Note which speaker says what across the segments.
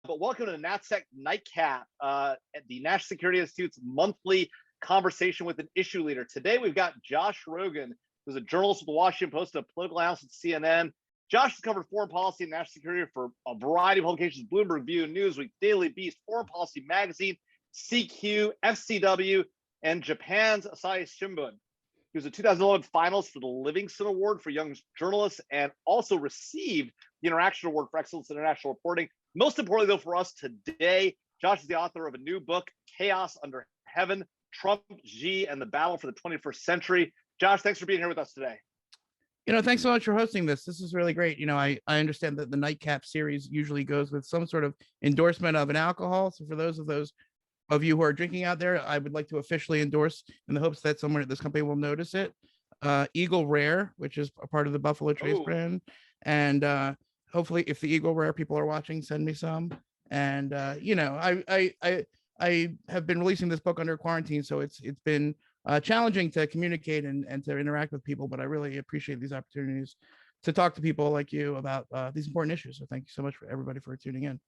Speaker 1: But welcome to the NatSec Nightcap, at the National Security Institute's monthly conversation with an issue leader. Today, we've got Josh Rogin, who's a journalist with the Washington Post and a political analyst at CNN. Josh has covered foreign policy and national security for a variety of publications: Bloomberg View, Newsweek, Daily Beast, Foreign Policy Magazine, CQ, FCW, and Japan's Asahi Shimbun. He was a 2011 finalist for the Livingston Award for Young Journalists and also received the Interaction Award for Excellence in International Reporting. Most importantly, though, for us today, Josh is the author of a new book, Chaos Under Heaven, Trump, Xi, and the Battle for the 21st Century. Josh, thanks for being here with us today.
Speaker 2: Thanks so much for hosting this. This is really great. I understand that the Nightcap series usually goes with some sort of endorsement of an alcohol. So for those of you who are drinking out there, I would like to officially endorse, in the hopes that someone at this company will notice it, Eagle Rare, which is a part of the Buffalo Trace brand. And hopefully if the Eagle Rare people are watching, send me some. And I have been releasing this book under quarantine, so it's been challenging to communicate and to interact with people, but I really appreciate these opportunities to talk to people like you about these important issues. So thank you so much for everybody for tuning in.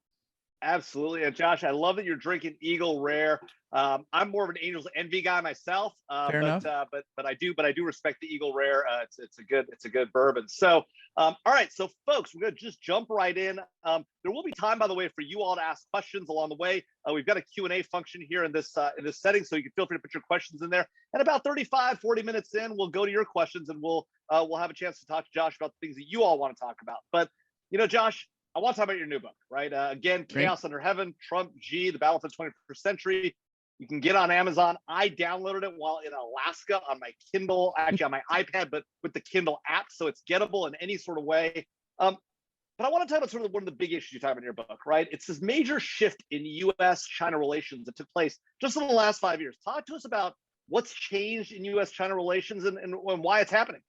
Speaker 2: Absolutely.
Speaker 1: And Josh, I love that you're drinking Eagle Rare. I'm more of an Angel's Envy guy myself, but I do respect the Eagle Rare. It's a good bourbon. So, all right. So folks, we're going to just jump right in. There will be time, by the way, for you all to ask questions along the way. We've got a Q&A function here in this setting, so you can feel free to put your questions in there. And about 40 minutes in, we'll go to your questions and we'll have a chance to talk to Josh about the things that you all want to talk about. But, Josh, I want to talk about your new book, right? Again, Chaos Under Heaven, Trump, Xi, the Battle for the 21st Century. You can get on Amazon. I downloaded it while in Alaska on my Kindle, actually on my iPad, but with the Kindle app, so it's gettable in any sort of way. But I want to talk about sort of one of the big issues you talk about in your book, right? It's this major shift in USChina relations that took place just in the last 5 years. Talk to us about what's changed in USChina relations and why it's happening.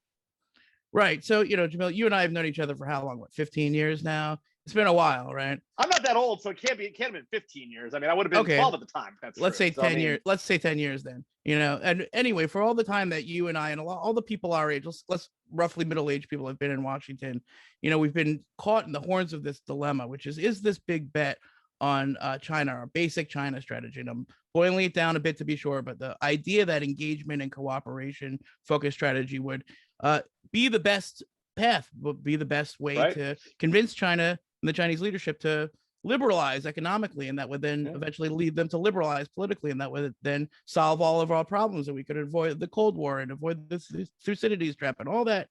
Speaker 2: Right. So, Jamil, you and I have known each other for how long? 15 years now? It's been a while, right?
Speaker 1: I'm not that old, so it can't have been 15 years. I mean, I would have been 12 at the time.
Speaker 2: Let's say 10 years. Let's say 10 years then. And anyway, for all the time that you and I and all the people our age, let's roughly middle-aged people have been in Washington, we've been caught in the horns of this dilemma, which is this big bet on China, our basic China strategy? And I'm boiling it down a bit to be sure, but the idea that engagement and cooperation focused strategy would be the best path, would be the best way to convince China and the Chinese leadership to liberalize economically, and that would then eventually lead them to liberalize politically, and that would then solve all of our problems, and we could avoid the Cold War and avoid this Thucydides trap and all that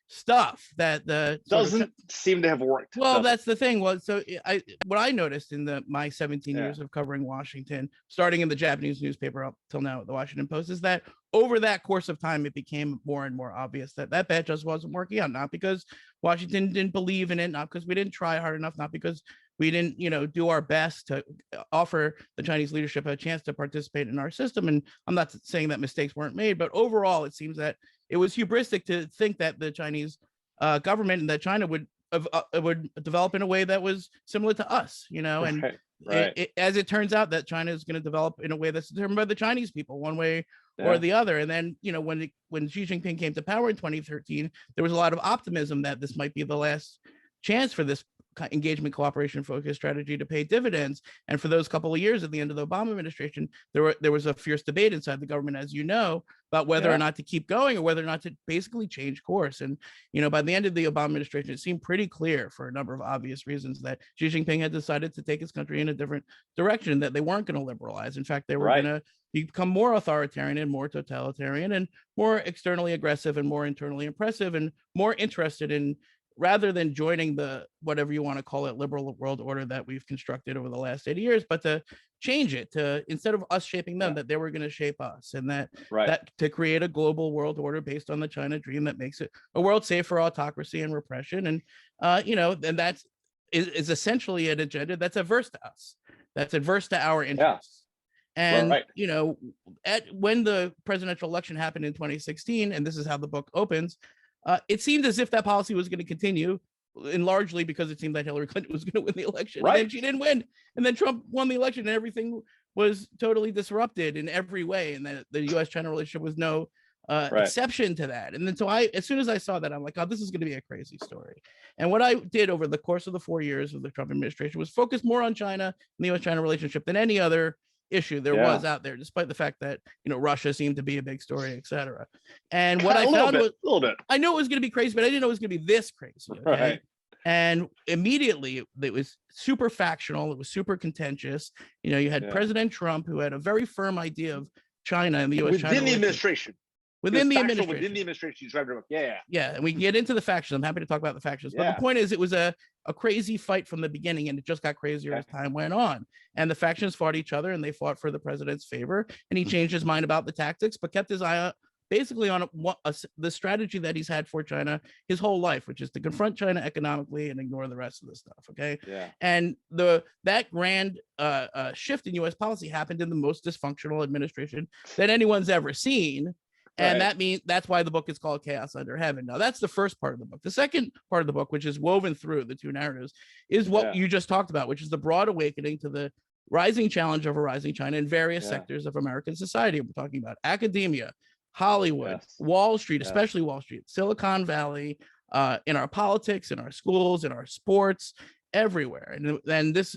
Speaker 2: stuff that
Speaker 1: doesn't seem to have worked.
Speaker 2: Well, that's the thing. Well, so what I noticed in my 17 years of covering Washington, starting in the Japanese newspaper up till now at the Washington Post, is that over that course of time, it became more and more obvious that bet just wasn't working out. Not because Washington didn't believe in it, not because we didn't try hard enough, not because we didn't, do our best to offer the Chinese leadership a chance to participate in our system. And I'm not saying that mistakes weren't made, but overall, it seems that it was hubristic to think that the Chinese government and that China would develop in a way that was similar to us, and as it turns out that China is going to develop in a way that's determined by the Chinese people, one way or the other. And then, when Xi Jinping came to power in 2013, there was a lot of optimism that this might be the last chance for this engagement, cooperation, focused strategy to pay dividends. And for those couple of years at the end of the Obama administration, there was a fierce debate inside the government, as you know, about whether or not to keep going or whether or not to basically change course. And, by the end of the Obama administration, it seemed pretty clear for a number of obvious reasons that Xi Jinping had decided to take his country in a different direction, that they weren't going to liberalize. In fact, they were going to become more authoritarian and more totalitarian and more externally aggressive and more internally oppressive and more interested in, rather than joining the, whatever you want to call it, liberal world order that we've constructed over the last 80 years, but to change it, to, instead of us shaping them, that they were going to shape us, and that to create a global world order based on the China dream that makes it a world safe for autocracy and repression. And, and that's is essentially an agenda that's averse to us, that's adverse to our interests. And, when the presidential election happened in 2016, and this is how the book opens, it seemed as if that policy was going to continue, and largely because it seemed that Hillary Clinton was going to win the election. And then she didn't win. And then Trump won the election, and everything was totally disrupted in every way. And that the US-China relationship was no exception to that. And then so as soon as I saw that, I'm like, oh, this is going to be a crazy story. And what I did over the course of the 4 years of the Trump administration was focus more on China and the U.S.-China relationship than any other issue there was out there, despite the fact that, Russia seemed to be a big story, et cetera. And what I found was,
Speaker 1: a little bit.
Speaker 2: I know it was going to be crazy, but I didn't know it was going to be this crazy. Okay?
Speaker 1: Right.
Speaker 2: And immediately it was super factional. It was super contentious. You had President Trump, who had a very firm idea of China and the U.S.
Speaker 1: Within the administration.
Speaker 2: Within the administration.
Speaker 1: Within the administration, and
Speaker 2: we can get into the factions. I'm happy to talk about the factions. But the point is, it was a crazy fight from the beginning, and it just got crazier as time went on. And the factions fought each other, and they fought for the president's favor. And he changed his mind about the tactics, but kept his eye basically on the strategy that he's had for China his whole life, which is to confront China economically and ignore the rest of the stuff. Okay.
Speaker 1: Yeah.
Speaker 2: And that grand shift in U.S. policy happened in the most dysfunctional administration that anyone's ever seen. And that's why the book is called Chaos Under Heaven. Now, that's the first part of the book. The second part of the book, which is woven through the two narratives, is what you just talked about, which is the broad awakening to the rising challenge of a rising China in various sectors of American society. We're talking about academia, Hollywood, Wall Street, especially Wall Street, Silicon Valley, in our politics, in our schools, in our sports, everywhere. And then this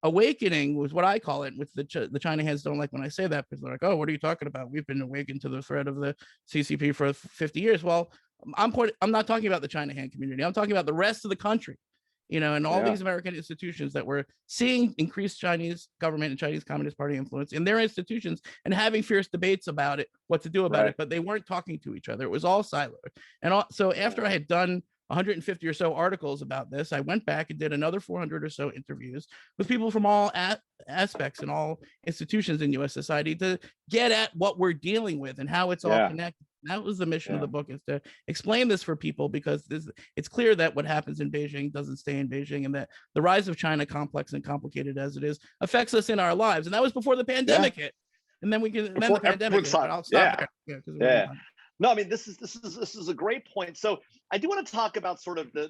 Speaker 2: awakening was what I call it, which the China heads don't like when I say that, because they're like, oh, what are you talking about? We've been awakened to the threat of the CCP for 50 years. Well, I'm not talking about the China hand community. I'm talking about the rest of the country, and all these American institutions that were seeing increased Chinese government and Chinese Communist Party influence in their institutions and having fierce debates about it, what to do about it, but they weren't talking to each other. It was all siloed. And so after I had done 150 or so articles about this, I went back and did another 400 or so interviews with people from all aspects and all institutions in U.S. society to get at what we're dealing with and how it's all connected. That was the mission of the book, is to explain this for people, because it's clear that what happens in Beijing doesn't stay in Beijing, and that the rise of China, complex and complicated as it is, affects us in our lives. And that was before the pandemic hit. And then the pandemic hit. I'll stop there.
Speaker 1: No, I mean, this is a great point. So I do want to talk about sort of the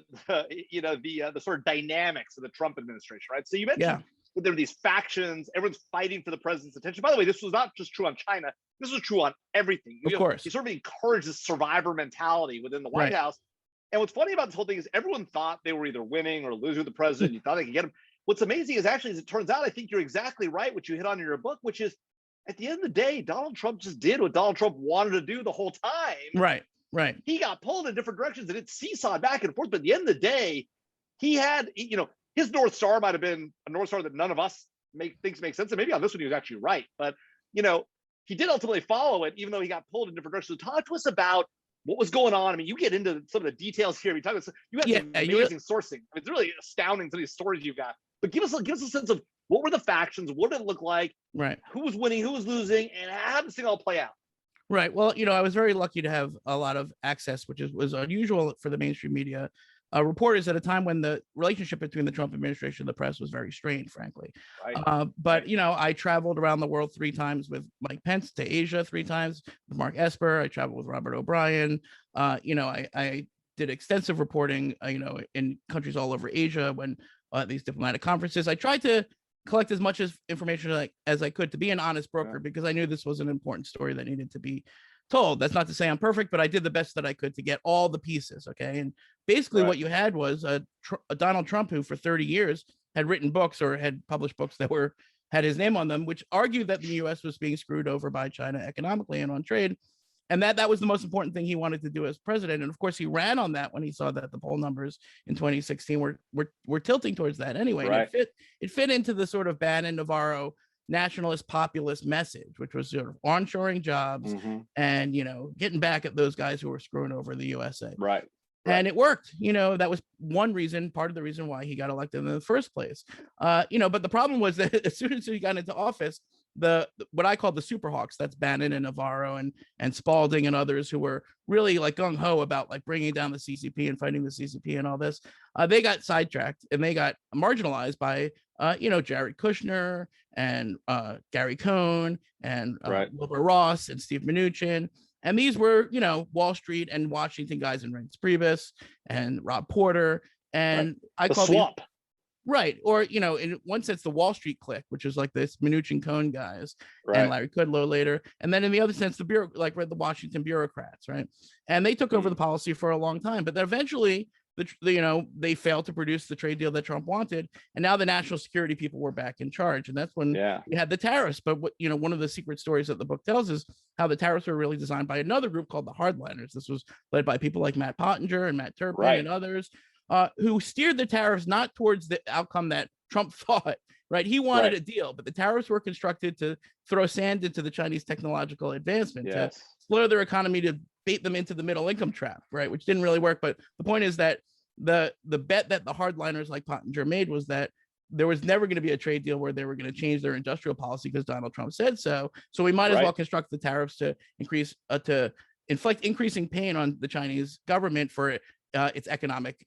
Speaker 1: sort of dynamics of the Trump administration, right? So you mentioned that there are these factions, everyone's fighting for the president's attention. By the way, this was not just true on China. This was true on everything.
Speaker 2: Of course.
Speaker 1: You sort of encourage this survivor mentality within the White House. And what's funny about this whole thing is everyone thought they were either winning or losing with the president. You thought they could get him. What's amazing is actually, as it turns out, I think you're exactly right, which you hit on in your book, which is, at the end of the day, Donald Trump just did what Donald Trump wanted to do the whole time.
Speaker 2: Right.
Speaker 1: He got pulled in different directions and it seesawed back and forth. But at the end of the day, he had, his North Star might have been a North Star that none of us thinks makes sense. And maybe on this one, he was actually right. But, he did ultimately follow it, even though he got pulled in different directions. So talk to us about what was going on. I mean, you get into some of the details here. You have some amazing sourcing. I mean, it's really astounding, some of these stories you've got. But give us a sense of, what were the factions? What did it look like?
Speaker 2: Right.
Speaker 1: Who was winning? Who was losing? And how did this thing all play out?
Speaker 2: Right. Well, I was very lucky to have a lot of access, which was unusual for the mainstream media. Reporters at a time when the relationship between the Trump administration and the press was very strained, frankly. Right. But I traveled around the world 3 times with Mike Pence, to Asia 3 times with Mark Esper. I traveled with Robert O'Brien. I did extensive reporting, in countries all over Asia when these diplomatic conferences. I tried to collect as much information as I could to be an honest broker, because I knew this was an important story that needed to be told. That's not to say I'm perfect, but I did the best that I could to get all the pieces. Okay. And basically what you had was a Donald Trump who for 30 years had written books or had published books that had his name on them, which argued that the U.S. was being screwed over by China economically and on trade. And that was the most important thing he wanted to do as president. And of course, he ran on that when he saw that the poll numbers in 2016 were tilting towards that anyway. Right. It fit into the sort of Bannon-Navarro nationalist populist message, which was sort of onshoring jobs and, getting back at those guys who were screwing over the USA.
Speaker 1: Right.
Speaker 2: And it worked. That was part of the reason why he got elected in the first place. But the problem was that as soon as he got into office, what I call the super hawks, that's Bannon and Navarro and Spalding and others who were really like gung-ho about like bringing down the CCP and fighting the CCP and all this, they got sidetracked and they got marginalized by Jared Kushner and Gary Cohn and Wilbur Ross and Steve Mnuchin. And these were, Wall Street and Washington guys, and Reince Priebus and Rob Porter. And I call
Speaker 1: swamp.
Speaker 2: Right. Or, in one sense, the Wall Street clique, which is like this Mnuchin Cohn guys
Speaker 1: Right.
Speaker 2: and Larry Kudlow later. And then in the other sense, the Washington bureaucrats, right? And they took over the policy for a long time, but then eventually they failed to produce the trade deal that Trump wanted. And now the national security people were back in charge. And that's when we had the tariffs. But one of the secret stories that the book tells is how the tariffs were really designed by another group called the hardliners. This was led by people like Matt Pottinger and Matt Turpin and others. Who steered the tariffs not towards the outcome that Trump thought, right? He wanted a deal, but the tariffs were constructed to throw sand into the Chinese technological advancement, to explode their economy, to bait them into the middle income trap, right? Which didn't really work. But the point is that the bet that the hardliners like Pottinger made was that there was never going to be a trade deal where they were going to change their industrial policy because Donald Trump said so. So we might as well construct the tariffs to inflict increasing pain on the Chinese government for its economic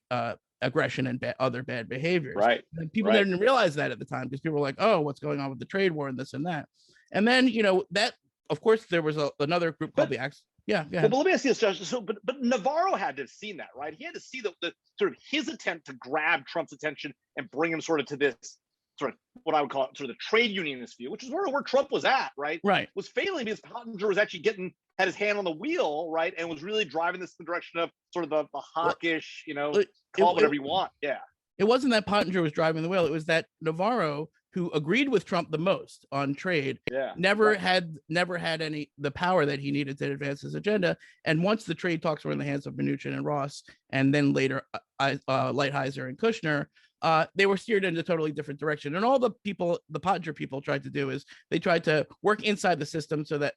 Speaker 2: aggression and other bad behaviors.
Speaker 1: Right.
Speaker 2: And people didn't realize that at the time because people were like, "Oh, what's going on with the trade war and this and that?" And then that, of course, there was another group called the Axe. Yeah.
Speaker 1: But let me ask you this, Josh. So, but Navarro had to have seen that, right? He had to see the sort of his attempt to grab Trump's attention and bring him sort of to this sort of what I would call it sort of the trade unionist view, which is where Trump was at, right? Was failing because Pottinger was actually had his hand on the wheel, right, and was really driving this in the direction of sort of the hawkish, call it whatever you want. Yeah.
Speaker 2: It wasn't that Pottinger was driving the wheel. It was that Navarro, who agreed with Trump the most on trade, never had the power that he needed to advance his agenda. And once the trade talks were in the hands of Mnuchin and Ross, and then later Lighthizer and Kushner, they were steered in a totally different direction. And all the Pottinger people tried to do is they tried to work inside the system so that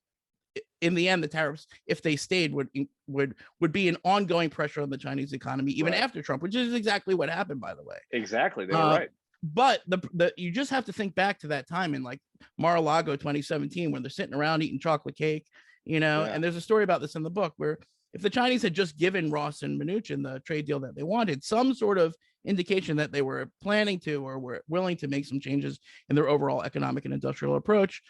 Speaker 2: in the end, the tariffs, if they stayed, would be an ongoing pressure on the Chinese economy, even after Trump, which is exactly what happened, by the way.
Speaker 1: Exactly. They were right.
Speaker 2: But you just have to think back to that time in like Mar-a-Lago 2017, when they're sitting around eating chocolate cake, and there's a story about this in the book where if the Chinese had just given Ross and Mnuchin the trade deal that they wanted, some sort of indication that they were planning to or were willing to make some changes in their overall economic and industrial approach,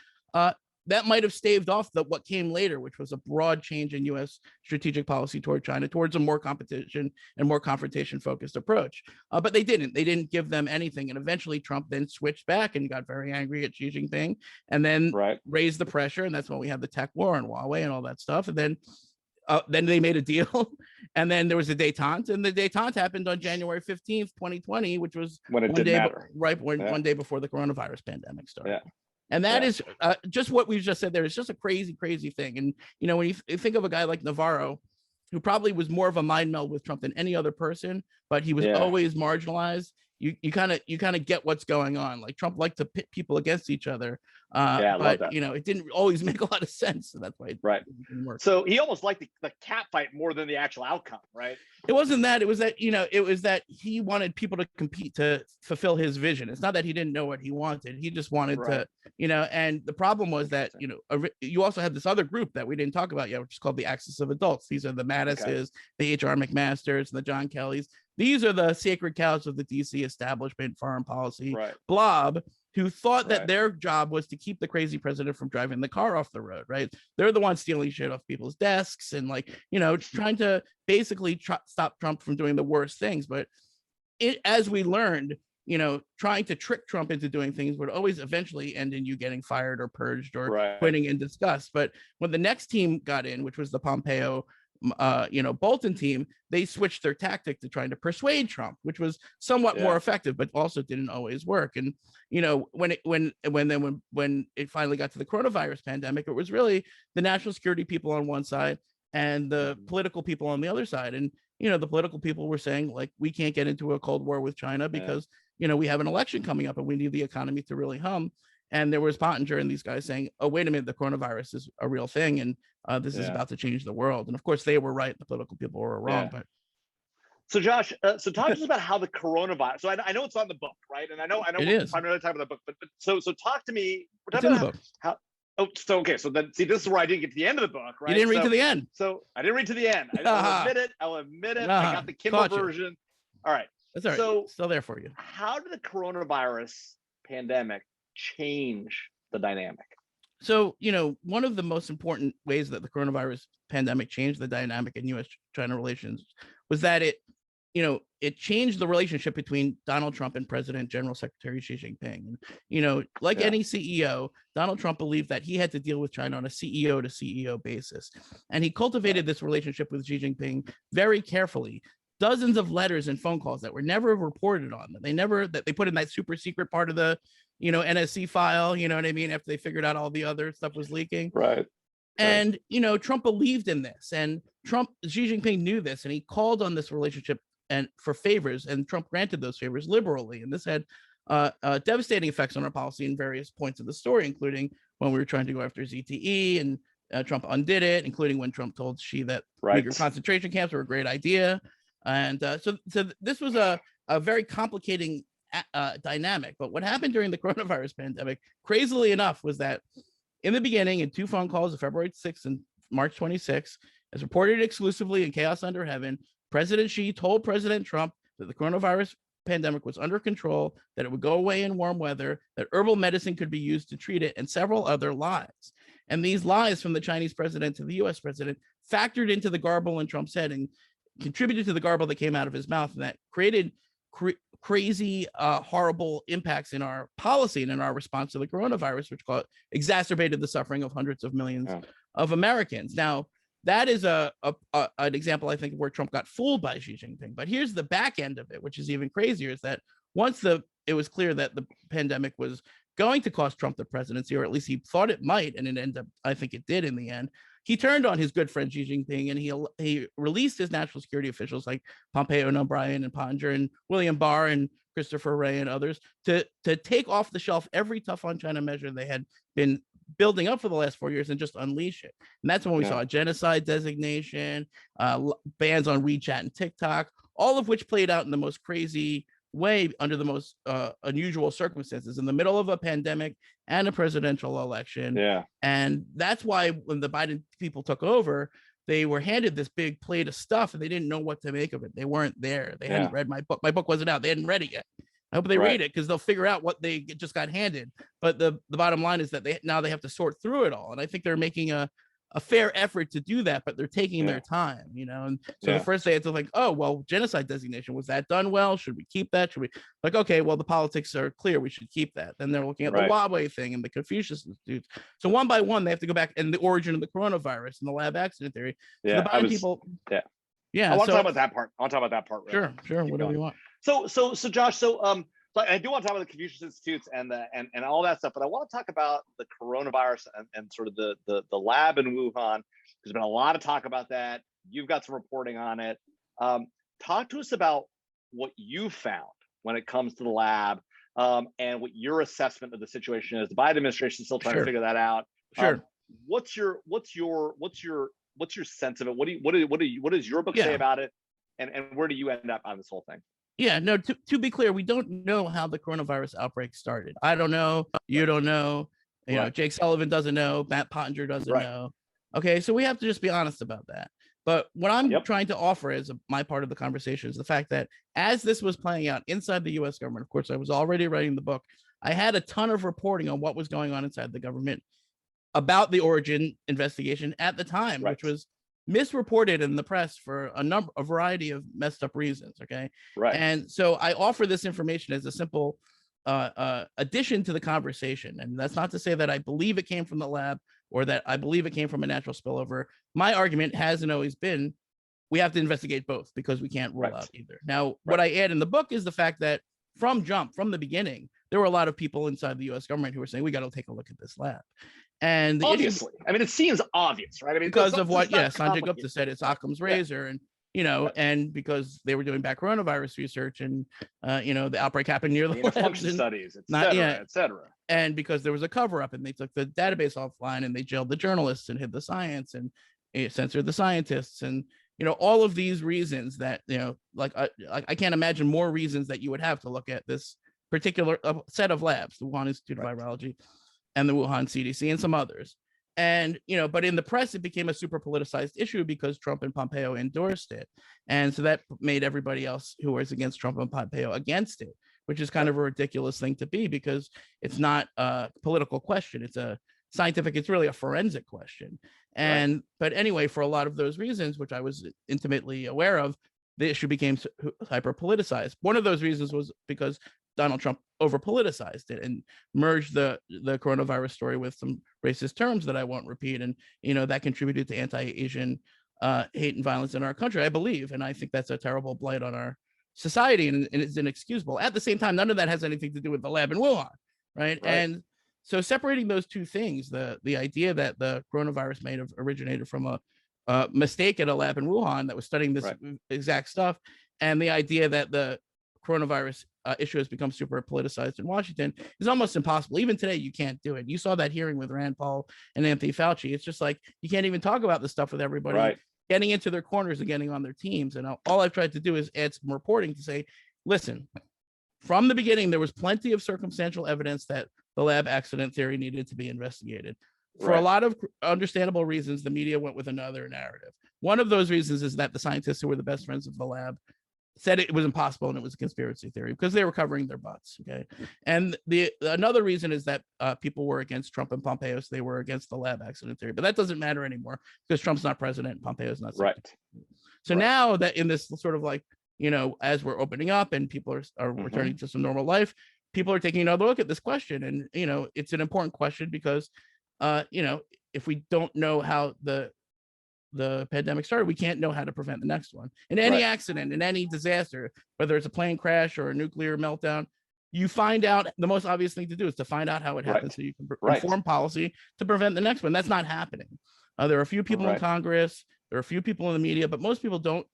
Speaker 2: that might have staved off what came later, which was a broad change in U.S. strategic policy toward China, towards a more competition and more confrontation-focused approach. But they didn't. They didn't give them anything. And eventually Trump then switched back and got very angry at Xi Jinping and then raised the pressure. And that's when we had the tech war and Huawei and all that stuff. And then they made a deal. And then there was a détente. And the détente happened on January 15th, 2020, which was
Speaker 1: when it didn't matter.
Speaker 2: One day before the coronavirus pandemic started.
Speaker 1: Yeah.
Speaker 2: And that is just what we've just said there. It's just a crazy, crazy thing. And, when you think of a guy like Navarro, who probably was more of a mind meld with Trump than any other person, but he was always marginalized. You kind of get what's going on. Like Trump liked to pit people against each other.
Speaker 1: I love that.
Speaker 2: It didn't always make a lot of sense. So that's why it didn't work.
Speaker 1: So he almost liked the cat fight more than the actual outcome, right?
Speaker 2: It wasn't that. It was that, it was that he wanted people to compete to fulfill his vision. It's not that he didn't know what he wanted. He just wanted to, and the problem was that, you also had this other group that we didn't talk about yet, which is called the Axis of Adults. These are the Mattises, the H.R. McMasters, and the John Kellys. These are the sacred cows of the DC establishment, foreign policy blob, who thought that their job was to keep the crazy president from driving the car off the road, right? They're the ones stealing shit off people's desks and trying to basically stop Trump from doing the worst things. But as we learned, trying to trick Trump into doing things would always eventually end in you getting fired or purged or quitting in disgust. But when the next team got in, which was the Pompeo Bolton team, they switched their tactic to trying to persuade Trump, which was somewhat more effective, but also didn't always work. And when it finally got to the coronavirus pandemic, it was really the national security people on one side and the political people on the other side. And the political people were saying, like, we can't get into a Cold War with China because we have an election coming up and we need the economy to really hum. And there was Pottinger and these guys saying, oh, wait a minute, the coronavirus is a real thing. And this is about to change the world. And of course, they were right. The political people were wrong. But
Speaker 1: so, Josh, so talk to us about how the coronavirus. So I know it's on the book, right? And I know
Speaker 2: it is
Speaker 1: primarily talking about the book. But so talk to me.
Speaker 2: It's in the book.
Speaker 1: So then see, this is where I didn't get to the end of the book, right?
Speaker 2: You didn't read to the end.
Speaker 1: So I didn't read to the end. I'll admit it. I got the Kindle version. All right.
Speaker 2: That's all right. So still there for you.
Speaker 1: How did the coronavirus pandemic change the dynamic?
Speaker 2: So, one of the most important ways that the coronavirus pandemic changed the dynamic in U.S.-China relations was that it it changed the relationship between Donald Trump and President General Secretary Xi Jinping. And, you know, like any CEO, Donald Trump believed that he had to deal with China on a CEO to CEO basis. And he cultivated this relationship with Xi Jinping very carefully. Dozens of letters and phone calls that were never reported on, that they put in that super secret part of the, you know, NSC file, you know what I mean? After they figured out all the other stuff was leaking.
Speaker 1: Right.
Speaker 2: And, you know, Trump believed in this, and Xi Jinping knew this, and he called on this relationship and for favors, and Trump granted those favors liberally. And this had devastating effects on our policy in various points of the story, including when we were trying to go after ZTE, and Trump undid it, including when Trump told Xi that Uyghur concentration camps were a great idea. And so this was a very complicating dynamic. But what happened during the coronavirus pandemic, crazily enough, was that in the beginning, in 2 phone calls of February 6th and March 26th, as reported exclusively in Chaos Under Heaven, President Xi told President Trump that the coronavirus pandemic was under control, that it would go away in warm weather, that herbal medicine could be used to treat it, and several other lies. And these lies from the Chinese president to the US president factored into the garble in Trump's head and contributed to the garble that came out of his mouth, and that created crazy, horrible impacts in our policy and in our response to the coronavirus, which exacerbated the suffering of hundreds of millions of Americans. Now, that is an example, I think, where Trump got fooled by Xi Jinping. But here's the back end of it, which is even crazier, is that once it was clear that the pandemic was going to cost Trump the presidency, or at least he thought it might, and it ended up, I think it did in the end, he turned on his good friend Xi Jinping, and he released his national security officials like Pompeo and O'Brien and Pottinger and William Barr and Christopher Wray and others to take off the shelf every tough on China measure they had been building up for the last 4 years and just unleash it. And that's when we saw a genocide designation, bans on WeChat and TikTok, all of which played out in the most crazy way under the most unusual circumstances in the middle of a pandemic and a presidential election. And that's why when the Biden people took over, they were handed this big plate of stuff and they didn't know what to make of it. They weren't there. They hadn't read my book. My book wasn't out. They hadn't read it yet. I hope they read it, because they'll figure out what they just got handed. But the bottom line is that they have to sort through it all. And I think they're making a fair effort to do that, but they're taking their time, you know? And so the first they had to think, oh, well, genocide designation, was that done well? Should we keep that? Should we, like, okay, well, the politics are clear, we should keep that. Then they're looking at the Huawei thing and the Confucius Institute. So one by one, they have to go back, and the origin of the coronavirus and the lab accident theory. So the Biden people.
Speaker 1: I want to talk about that part.
Speaker 2: Sure. Whatever you want.
Speaker 1: So Josh, so I do want to talk about the Confucius Institutes and all that stuff, but I want to talk about the coronavirus and sort of the lab in Wuhan. There's been a lot of talk about that. You've got some reporting on it. Talk to us about what you found when it comes to the lab, and what your assessment of the situation is. The Biden administration is still trying to figure that out. What's your sense of it? What does your book say about it, and where do you end up on this whole thing?
Speaker 2: Yeah, no, to be clear, we don't know how the coronavirus outbreak started. I don't know. You don't know. You know, Jake Sullivan doesn't know. Matt Pottinger doesn't know. Okay, so we have to just be honest about that. But what I'm trying to offer as my part of the conversation is the fact that as this was playing out inside the U.S. government, of course, I was already writing the book. I had a ton of reporting on what was going on inside the government about the origin investigation at the time, which was misreported in the press for a variety of messed up reasons. Okay. And so I offer this information as a simple addition to the conversation. And that's not to say that I believe it came from the lab or that I believe it came from a natural spillover. My argument has and always been, we have to investigate both, because we can't rule out either. Now, what I add in the book is the fact that from the beginning, there were a lot of people inside the US government who were saying, we got to take a look at this lab. And
Speaker 1: obviously, I mean, it seems obvious, right? I mean,
Speaker 2: because of what, Sanjay Gupta said, it's Occam's razor, and you know, and because they were doing back coronavirus research, and you know, the outbreak happened near the
Speaker 1: function studies, et cetera.
Speaker 2: And because there was a cover up, and they took the database offline, and they jailed the journalists and hid the science, and censored the scientists, and you know, all of these reasons that, you know, like I can't imagine more reasons that you would have to look at this particular set of labs, the Wuhan Institute of Virology and the Wuhan CDC and some others. And, you know, but in the press, it became a super politicized issue because Trump and Pompeo endorsed it. And so that made everybody else who was against Trump and Pompeo against it, which is kind of a ridiculous thing to be, because it's not a political question. It's a scientific, it's really a forensic question. And, but anyway, for a lot of those reasons, which I was intimately aware of, the issue became hyper politicized. One of those reasons was because Donald Trump over politicized it and merged the coronavirus story with some racist terms that I won't repeat, and that contributed to anti-Asian hate and violence in our country, I believe, and I think that's a terrible blight on our society, and it's inexcusable. At the same time, none of that has anything to do with the lab in Wuhan, right? And so separating those two things, the idea that the coronavirus may have originated from a mistake at a lab in Wuhan that was studying this exact stuff, and the idea that the coronavirus issue has become super politicized in Washington is almost impossible. Even today, you can't do it. You saw that hearing with Rand Paul and Anthony Fauci. It's just like you can't even talk about this stuff with everybody getting into their corners and getting on their teams. And all I've tried to do is add some reporting to say, listen, from the beginning, there was plenty of circumstantial evidence that the lab accident theory needed to be investigated. For a lot of understandable reasons, the media went with another narrative. One of those reasons is that the scientists who were the best friends of the lab said it was impossible and it was a conspiracy theory because they were covering their butts. Okay. And another reason is that people were against Trump and Pompeo, so they were against the lab accident theory. But that doesn't matter anymore because Trump's not president and Pompeo's not. So now that in this sort of like, as we're opening up and people are returning to some normal life, people are taking another look at this question. And, it's an important question because, if we don't know how the pandemic started, we can't know how to prevent the next one. In any accident, in any disaster, whether it's a plane crash or a nuclear meltdown, you find out the most obvious thing to do is to find out how it happened so you can inform policy to prevent the next one. That's not happening. There are a few people in Congress, there are a few people in the media, but most people don't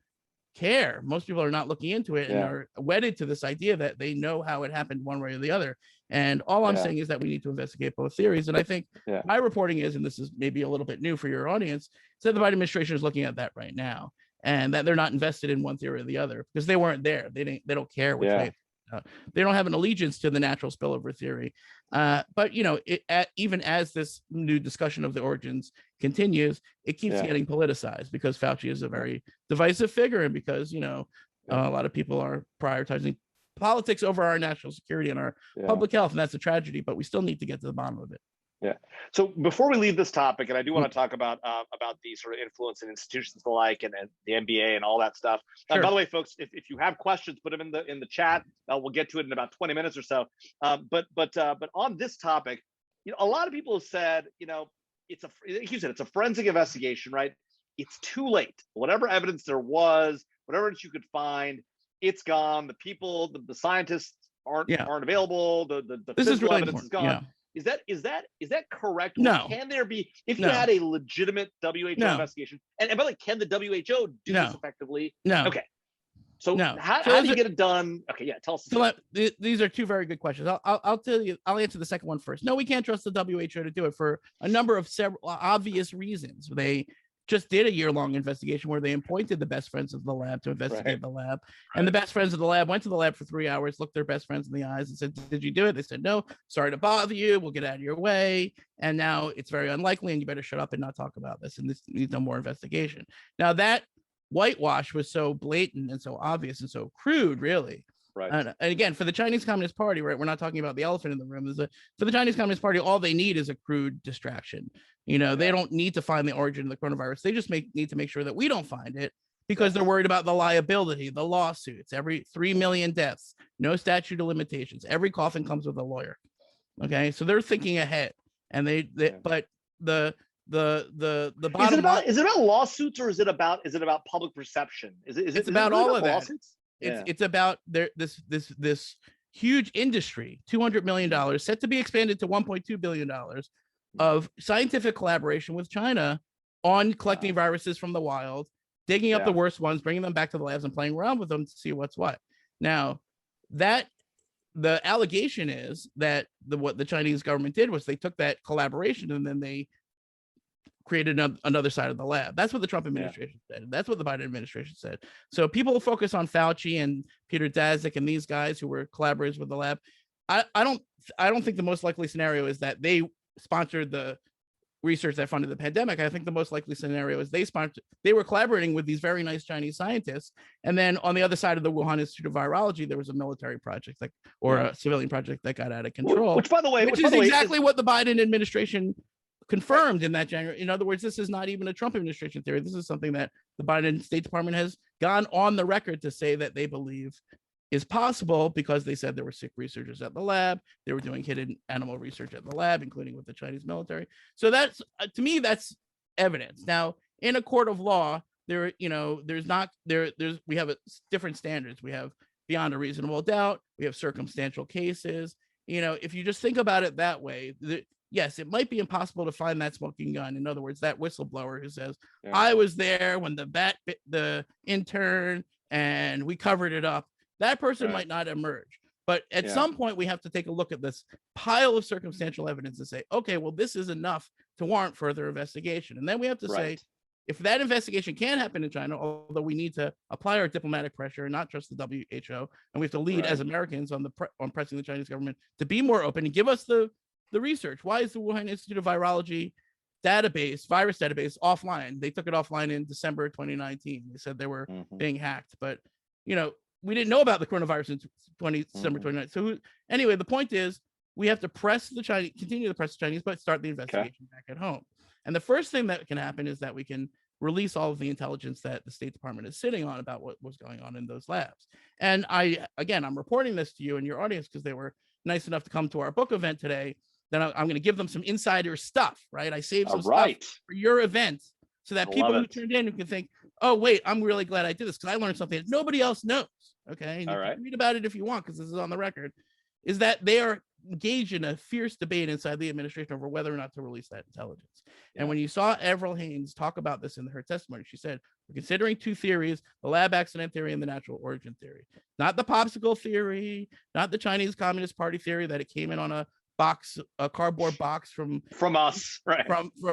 Speaker 2: care. Most people are not looking into it and are wedded to this idea that they know how it happened one way or the other. And all I'm saying is that we need to investigate both theories. And I think my reporting is, and this is maybe a little bit new for your audience, is that the Biden administration is looking at that right now, and that they're not invested in one theory or the other because they weren't there. They don't care which way. They don't have an allegiance to the natural spillover theory. But even as this new discussion of the origins continues, it keeps getting politicized because Fauci is a very divisive figure, and because a lot of people are prioritizing politics over our national security and our public health, and that's a tragedy. But we still need to get to the bottom of it.
Speaker 1: Yeah. So before we leave this topic, and I do want to talk about the sort of influence in institutions alike and the NBA and all that stuff. By the way, folks, if you have questions, put them in the chat. We'll get to it in about 20 minutes or so. But on this topic, a lot of people have said, it's a forensic investigation, right? It's too late. Whatever evidence there was, whatever evidence you could find, it's gone. The people, the scientists aren't available. The physical evidence is gone. Is that correct?
Speaker 2: No.
Speaker 1: Can there be, if you had a legitimate WHO investigation, and by the way, can the WHO do this effectively?
Speaker 2: No.
Speaker 1: Okay. So how do you get it done? Okay, tell us.
Speaker 2: So these are two very good questions. I'll tell you. I'll answer the second one first. No, we can't trust the WHO to do it for a number of several obvious reasons. They just did a year-long investigation where they appointed the best friends of the lab to investigate the lab. And the best friends of the lab went to the lab for 3 hours, looked their best friends in the eyes and said, did you do it? They said, no, sorry to bother you. We'll get out of your way. And now it's very unlikely and you better shut up and not talk about this. And this needs no more investigation. Now that whitewash was so blatant and so obvious and so crude, really. And again, for the Chinese Communist Party, right, we're not talking about the elephant in the room. For the Chinese Communist Party, all they need is a crude distraction. They don't need to find the origin of the coronavirus. They just need to make sure that we don't find it because they're worried about the liability, the lawsuits, every 3 million deaths, no statute of limitations. Every coffin comes with a lawyer. Okay, so they're thinking ahead, and but the bottom line,
Speaker 1: is it about lawsuits or is it about public perception?
Speaker 2: It's about all of that. Lawsuits? It's about this huge industry, $200 million, set to be expanded to $1.2 billion of scientific collaboration with China on collecting viruses from the wild, digging up the worst ones, bringing them back to the labs and playing around with them to see what's what. Now, the allegation is that what the Chinese government did was they took that collaboration and then they created another side of the lab. That's what the Trump administration said. That's what the Biden administration said. So people focus on Fauci and Peter Daszak and these guys who were collaborators with the lab. I don't think the most likely scenario is that they sponsored the research that funded the pandemic. I think the most likely scenario is they were collaborating with these very nice Chinese scientists. And then on the other side of the Wuhan Institute of Virology, there was a military project or a civilian project that got out of control.
Speaker 1: Which by the way,
Speaker 2: is exactly what the Biden administration confirmed in that January. In other words, this is not even a Trump administration theory. This is something that the Biden State Department has gone on the record to say that they believe is possible, because they said there were sick researchers at the lab. They were doing hidden animal research at the lab, including with the Chinese military. So that's, to me, that's evidence. Now, in a court of law, we have different standards. We have beyond a reasonable doubt. We have circumstantial cases. If you just think about it that way, yes, it might be impossible to find that smoking gun. In other words, that whistleblower who says, I was there when the bat bit the intern and we covered it up. That person might not emerge. But at some point, we have to take a look at this pile of circumstantial evidence and say, okay, well, this is enough to warrant further investigation. And then we have to say, if that investigation can happen in China, although we need to apply our diplomatic pressure and not trust the WHO, and we have to lead as Americans on pressing the Chinese government to be more open and give us the research. Why is the Wuhan Institute of Virology virus database offline? They took it offline in December 2019. They said they were being hacked, but we didn't know about the coronavirus in December 2019. So anyway, the point is we have to continue to press the Chinese, but start the investigation back at home. And the first thing that can happen is that we can release all of the intelligence that the State Department is sitting on about what was going on in those labs. And I'm reporting this to you and your audience because they were nice enough to come to our book event today. Then I'm going to give them some insider stuff, right? I saved some stuff for your event so that people who turned in can think, oh, wait, I'm really glad I did this because I learned something that nobody else knows. Okay. And you can read about it if you want, because this is on the record, is that they are engaged in a fierce debate inside the administration over whether or not to release that intelligence. And when you saw Avril Haines talk about this in her testimony, she said, we're considering two theories, the lab accident theory and the natural origin theory, not the popsicle theory, not the Chinese Communist Party theory that it came in on a cardboard box from
Speaker 1: us, right?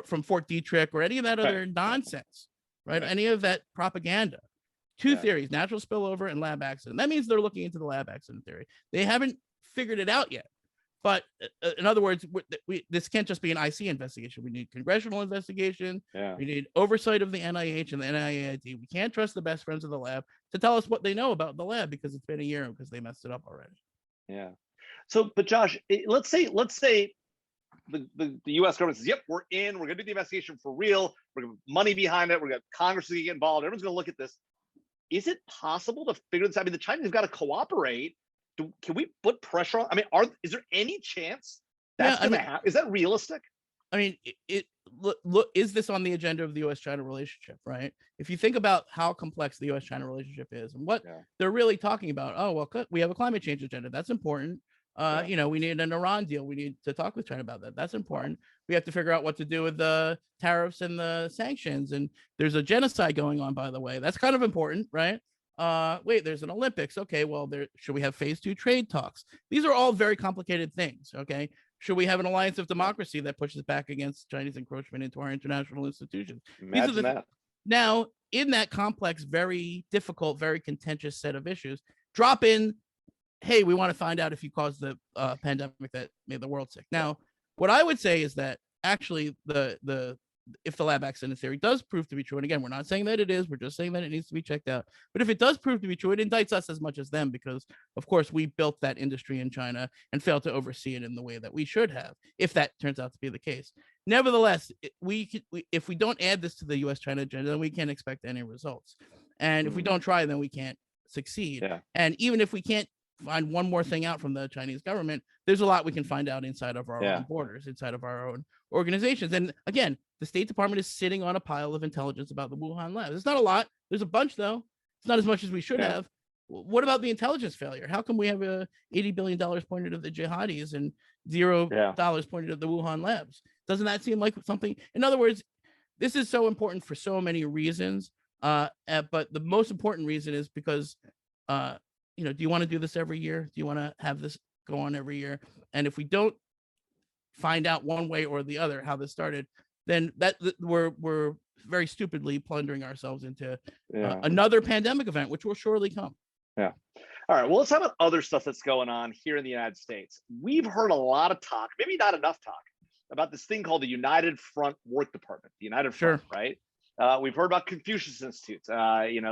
Speaker 2: From Fort Detrick or any of that other nonsense, right? Any of that propaganda. Two theories, natural spillover and lab accident. That means they're looking into the lab accident theory. They haven't figured it out yet. But in other words, this can't just be an IC investigation. We need congressional investigation. We need oversight of the NIH and the NIAID. We can't trust the best friends of the lab to tell us what they know about the lab because it's been a year because they messed it up already.
Speaker 1: Yeah. So, but Josh, let's say the U.S. government says, yep, we're in. We're going to do the investigation for real. We're going to put money behind it. We're going to Congress to get involved. Everyone's going to look at this. Is it possible to figure this out? I mean, the Chinese have got to cooperate. Can we put pressure on? I mean, is there any chance that's going to happen? Is that realistic?
Speaker 2: I mean, look, is this on the agenda of the U.S.-China relationship, right? If you think about how complex the U.S.-China relationship is and what they're really talking about, oh, well, we have a climate change agenda. That's important. We need an Iran deal. We need to talk with China about that. That's important. We have to figure out what to do with the tariffs and the sanctions. And there's a genocide going on, by the way. That's kind of important, right? Wait, there's an Olympics. Okay, well, should we have phase 2 trade talks? These are all very complicated things. Okay, should we have an alliance of democracy that pushes back against Chinese encroachment into our international institutions?
Speaker 1: Imagine that.
Speaker 2: Now, in that complex, very difficult, very contentious set of issues, drop in, hey, we want to find out if you caused the pandemic that made the world sick. Now, what I would say is that actually if the lab accident theory does prove to be true, and again, we're not saying that it is, we're just saying that it needs to be checked out. But if it does prove to be true, it indicts us as much as them because, of course, we built that industry in China and failed to oversee it in the way that we should have, if that turns out to be the case. Nevertheless, if we don't add this to the U.S.-China agenda, then we can't expect any results. And if we don't try, then we can't succeed.
Speaker 1: Yeah.
Speaker 2: And even if we can't find one more thing out from the Chinese government, there's a lot we can find out inside of our own borders, inside of our own organizations. And again, the State Department is sitting on a pile of intelligence about the Wuhan lab. It's not a lot. There's a bunch, though. It's not as much as we should have. What about the intelligence failure? How come we have $80 billion pointed at the jihadis and $0 pointed at the Wuhan labs? Doesn't that seem like something? In other words, this is so important for so many reasons. But the most important reason is because, do you want to do this every year? Do you want to have this go on every year? And if we don't find out one way or the other how this started, then we're very stupidly plundering ourselves into another pandemic event, which will surely come.
Speaker 1: Yeah. All right. Well, let's talk about other stuff that's going on here in the United States. We've heard a lot of talk, maybe not enough talk, about this thing called the United Front Work Department, the United Front, right? We've heard about Confucius Institutes,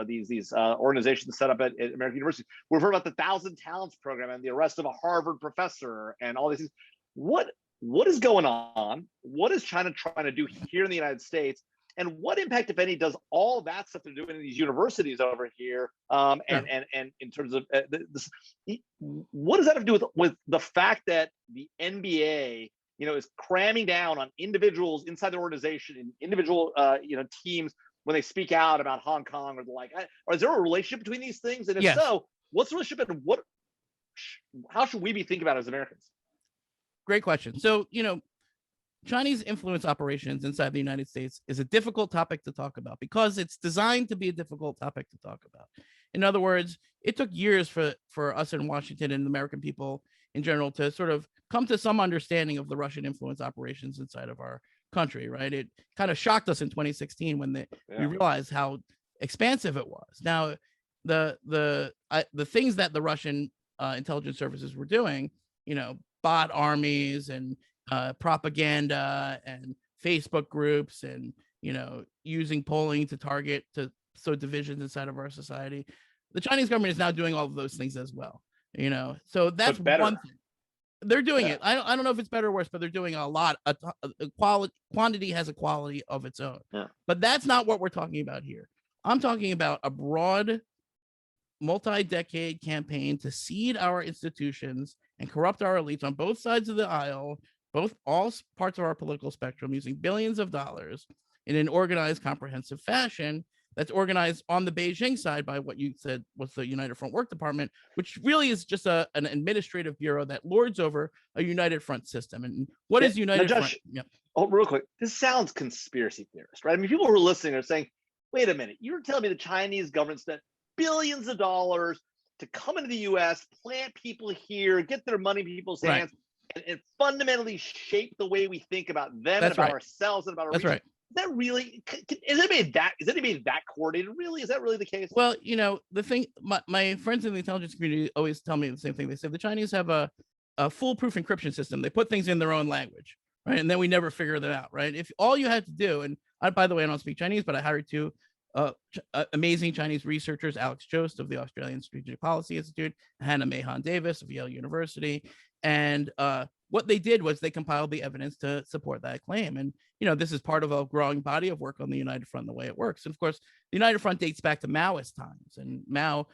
Speaker 1: these organizations set up at American University. We've heard about the 1,000 Talents program and the arrest of a Harvard professor and all these things. What what is going on? What is China trying to do here in the United States? And what impact, if any, does all that stuff they're doing in these universities over here, and in terms of this, what does that have to do with the fact that the NBA, is cramming down on individuals inside their organization and individual, teams when they speak out about Hong Kong or the like? Or is there a relationship between these things? And if so, what's the relationship, and how should we be thinking about it as Americans?
Speaker 2: Great question. So, Chinese influence operations inside the United States is a difficult topic to talk about because it's designed to be a difficult topic to talk about. In other words, it took years for us in Washington and the American people in general to sort of come to some understanding of the Russian influence operations inside of our country, right? It kind of shocked us in 2016 when we realized how expansive it was. Now, the things that the Russian intelligence services were doing, bot armies and propaganda and Facebook groups and using polling to target to sow divisions inside of our society. The Chinese government is now doing all of those things as well. So that's one thing. They're doing it. I don't know if it's better or worse, but they're doing a lot. Quantity has a quality of its own. But that's not what we're talking about here. I'm talking about a broad, multi-decade campaign to seed our institutions and corrupt our elites on both sides of the aisle, all parts of our political spectrum, using billions of dollars in an organized, comprehensive fashion that's organized on the Beijing side by what you said was the United Front Work Department, which really is just an administrative bureau that lords over a United Front system. And what is United Front?
Speaker 1: Oh, real quick, this sounds conspiracy theorist, right? I mean, people who are listening are saying, wait a minute, you're telling me the Chinese government spent billions of dollars to come into the US, plant people here, get their money in people's hands, and fundamentally shape the way we think about them and about ourselves and about our region. Is that really, is anybody that coordinated? Really? Is that really the case?
Speaker 2: Well, the thing, my friends in the intelligence community always tell me the same thing. They say the Chinese have a foolproof encryption system. They put things in their own language, right? And then we never figure them out, right? If all you had to do, and by the way, I don't speak Chinese, but I hired two amazing Chinese researchers, Alex Jost of the Australian Strategic Policy Institute, Hannah Mahan Davis of Yale University. And what they did was they compiled the evidence to support that claim. And, this is part of a growing body of work on the United Front, the way it works. And of course, the United Front dates back to Maoist times. And Mao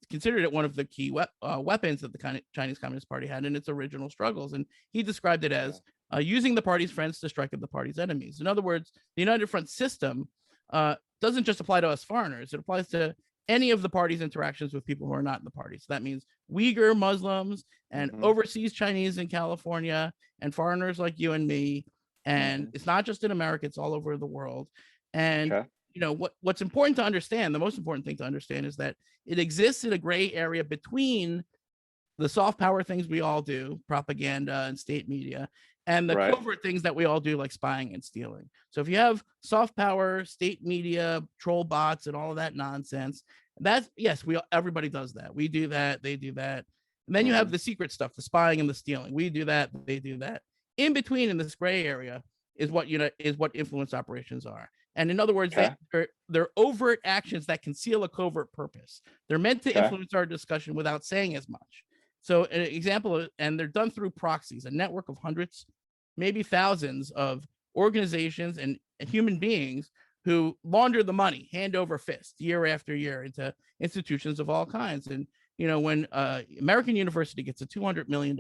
Speaker 2: considered it one of the key weapons that the Chinese Communist Party had in its original struggles. And he described it as using the party's friends to strike at the party's enemies. In other words, the United Front system doesn't just apply to us foreigners. It applies to any of the party's interactions with people who are not in the party. So that means Uyghur Muslims and overseas Chinese in California and foreigners like you and me. And it's not just in America, it's all over the world. And what's important to understand, the most important thing to understand is that it exists in a gray area between the soft power things we all do, propaganda and state media, and the covert things that we all do, like spying and stealing. So if you have soft power, state media, troll bots, and all of that nonsense, that's, everybody does that. We do that, they do that. And then you have the secret stuff, the spying and the stealing. We do that, they do that. In between, in this gray area, is what influence operations are. And in other words, they're overt actions that conceal a covert purpose. They're meant to influence our discussion without saying as much. So an example, and they're done through proxies, a network of hundreds, maybe thousands of organizations and human beings who launder the money hand over fist year after year into institutions of all kinds. And, when American University gets a $200 million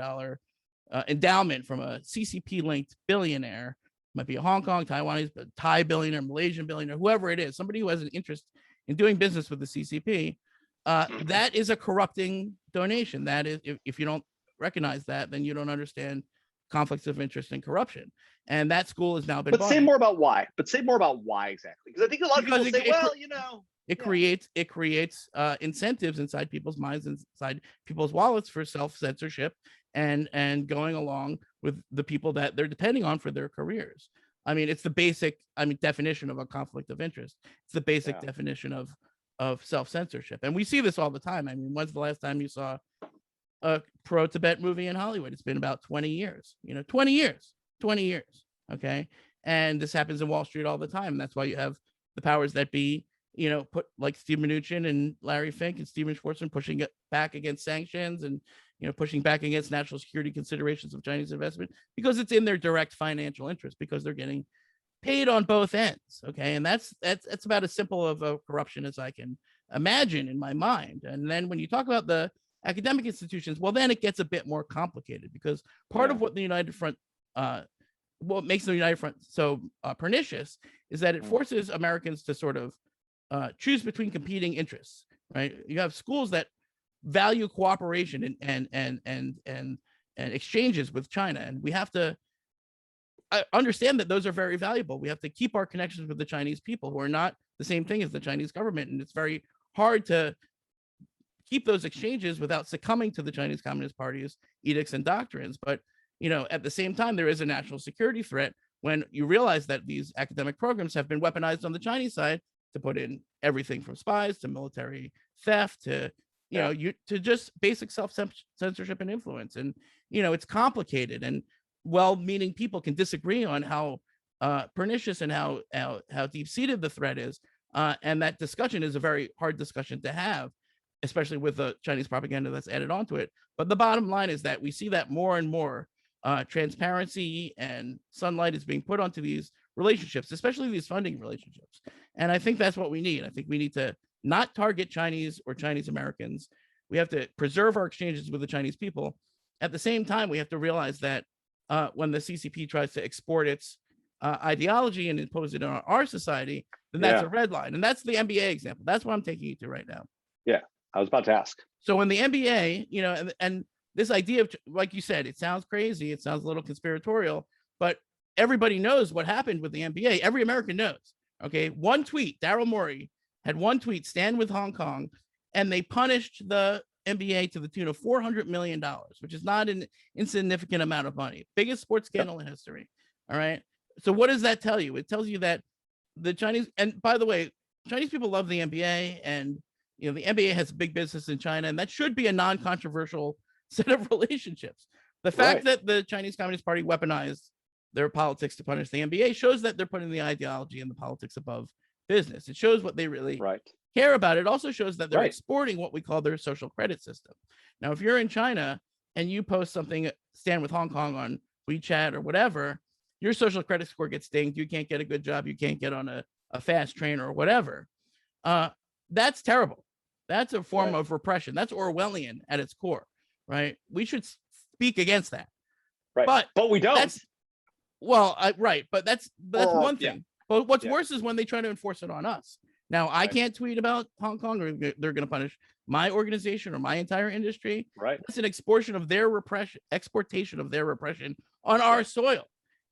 Speaker 2: endowment from a CCP-linked billionaire, might be a Hong Kong, Taiwanese, Thai billionaire, Malaysian billionaire, whoever it is, somebody who has an interest in doing business with the CCP, that is a corrupting donation. That is, if you don't recognize that, then you don't understand conflicts of interest and corruption. And that school has now been.
Speaker 1: But say more about why. Say more about why exactly, because I think a lot of people say,
Speaker 2: it creates incentives inside people's minds, inside people's wallets for self-censorship and going along with the people that they're depending on for their careers. I mean, it's the basic, definition of a conflict of interest. It's the basic definition of self-censorship. And we see this all the time. I mean, when's the last time you saw a pro-Tibet movie in Hollywood? It's been about 20 years, 20 years. Okay. And this happens in Wall Street all the time. That's why you have the powers that be put like Steve Mnuchin and Larry Fink and Steven Schwarzman pushing it back against sanctions and, pushing back against national security considerations of Chinese investment, because it's in their direct financial interest, because they're getting paid on both ends. Okay. And that's about as simple of a corruption as I can imagine in my mind. And then when you talk about the academic institutions, well, then it gets a bit more complicated, because part of what the United Front, what makes the United Front so pernicious is that it forces Americans to sort of choose between competing interests, right? You have schools that value cooperation and exchanges with China, and we have to understand that those are very valuable. We have to keep our connections with the Chinese people, who are not the same thing as the Chinese government, and it's very hard to keep those exchanges without succumbing to the Chinese Communist Party's edicts and doctrines. But at the same time, there is a national security threat when you realize that these academic programs have been weaponized on the Chinese side to put in everything from spies to military theft to to just basic self-censorship and influence. And it's complicated, and well-meaning people can disagree on how pernicious and how deep-seated the threat is, and that discussion is a very hard discussion to have, especially with the Chinese propaganda that's added onto it. But the bottom line is that we see that more and more transparency and sunlight is being put onto these relationships, especially these funding relationships. And I think that's what we need. I think we need to not target Chinese or Chinese Americans. We have to preserve our exchanges with the Chinese people. At the same time, we have to realize that when the CCP tries to export its ideology and impose it on our society, then that's a red line. And that's the NBA example. That's what I'm taking you to right now.
Speaker 1: Yeah, I was about to ask.
Speaker 2: So in the NBA, and this idea of, like you said, it sounds crazy, it sounds a little conspiratorial, but everybody knows what happened with the NBA. Every American knows. Okay, one tweet, Daryl Morey had one tweet, stand with Hong Kong, and they punished the NBA to the tune of $400 million, which is not an insignificant amount of money. Biggest sports scandal in history. All right. So what does that tell you? It tells you that the Chinese, and by the way, Chinese people love the NBA, and the NBA has big business in China, and that should be a non-controversial set of relationships. The fact that the Chinese Communist Party weaponized their politics to punish the NBA shows that they're putting the ideology and the politics above business. It shows what they really care about. It also shows that they're exporting what we call their social credit system. Now, if you're in China and you post something, stand with Hong Kong on WeChat or whatever, your social credit score gets dinged. You can't get a good job. You can't get on a fast train or whatever. That's terrible. That's a form of repression. That's Orwellian at its core, right? We should speak against that.
Speaker 1: Right. But we don't.
Speaker 2: But that's one thing. But what's worse is when they try to enforce it on us. Now, I can't tweet about Hong Kong, or they're going to punish my organization or my entire industry.
Speaker 1: Right.
Speaker 2: It's an exportation of their repression on our soil.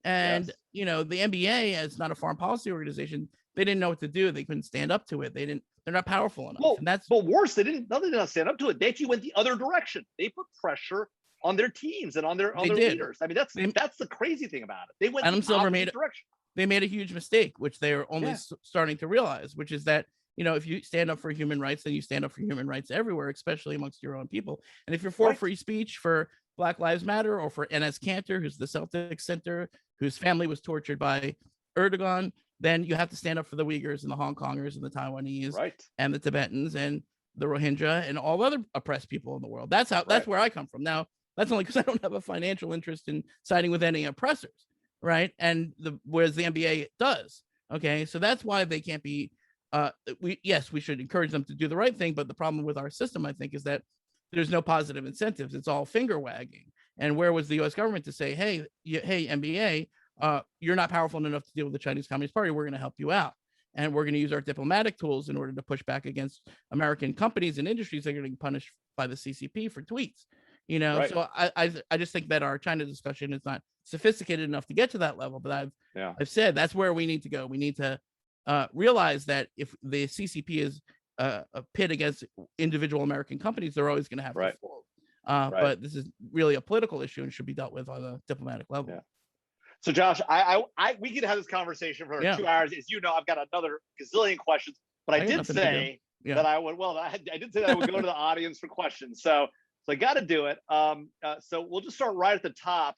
Speaker 2: And, the NBA, as not a foreign policy organization, they didn't know what to do. They couldn't stand up to it. They're not powerful enough.
Speaker 1: Well,
Speaker 2: and that's
Speaker 1: worse. They didn't stand up to it. They actually went the other direction. They put pressure on their teams and on their leaders. I mean, that's the crazy thing about it. They went the opposite direction.
Speaker 2: They made a huge mistake, which they are only starting to realize, which is that, if you stand up for human rights, then you stand up for human rights everywhere, especially amongst your own people. And if you're for free speech, for Black Lives Matter, or for Enes Kanter, who's the Celtics center, whose family was tortured by Erdogan, then you have to stand up for the Uyghurs and the Hong Kongers and the Taiwanese and the Tibetans and the Rohingya and all other oppressed people in the world. That's where I come from. Now, that's only because I don't have a financial interest in siding with any oppressors. Right. And whereas the NBA does. Okay. So that's why they can't be we should encourage them to do the right thing. But the problem with our system, I think, is that there's no positive incentives. It's all finger wagging. And where was the US government to say, hey, NBA, you're not powerful enough to deal with the Chinese Communist Party. We're going to help you out. And we're going to use our diplomatic tools in order to push back against American companies and industries that are getting punished by the CCP for tweets. So I just think that our China discussion is not sophisticated enough to get to that level. But I've said that's where we need to go. We need to realize that if the CCP is a pit against individual American companies, they're always going to have to fold. But this is really a political issue and should be dealt with on a diplomatic level.
Speaker 1: So, Josh, we could have this conversation for 2 hours. As you know, I've got another gazillion questions, but I did say that I would. Well, I did say that I would go to the audience for questions. So I got to do it. So we'll just start right at the top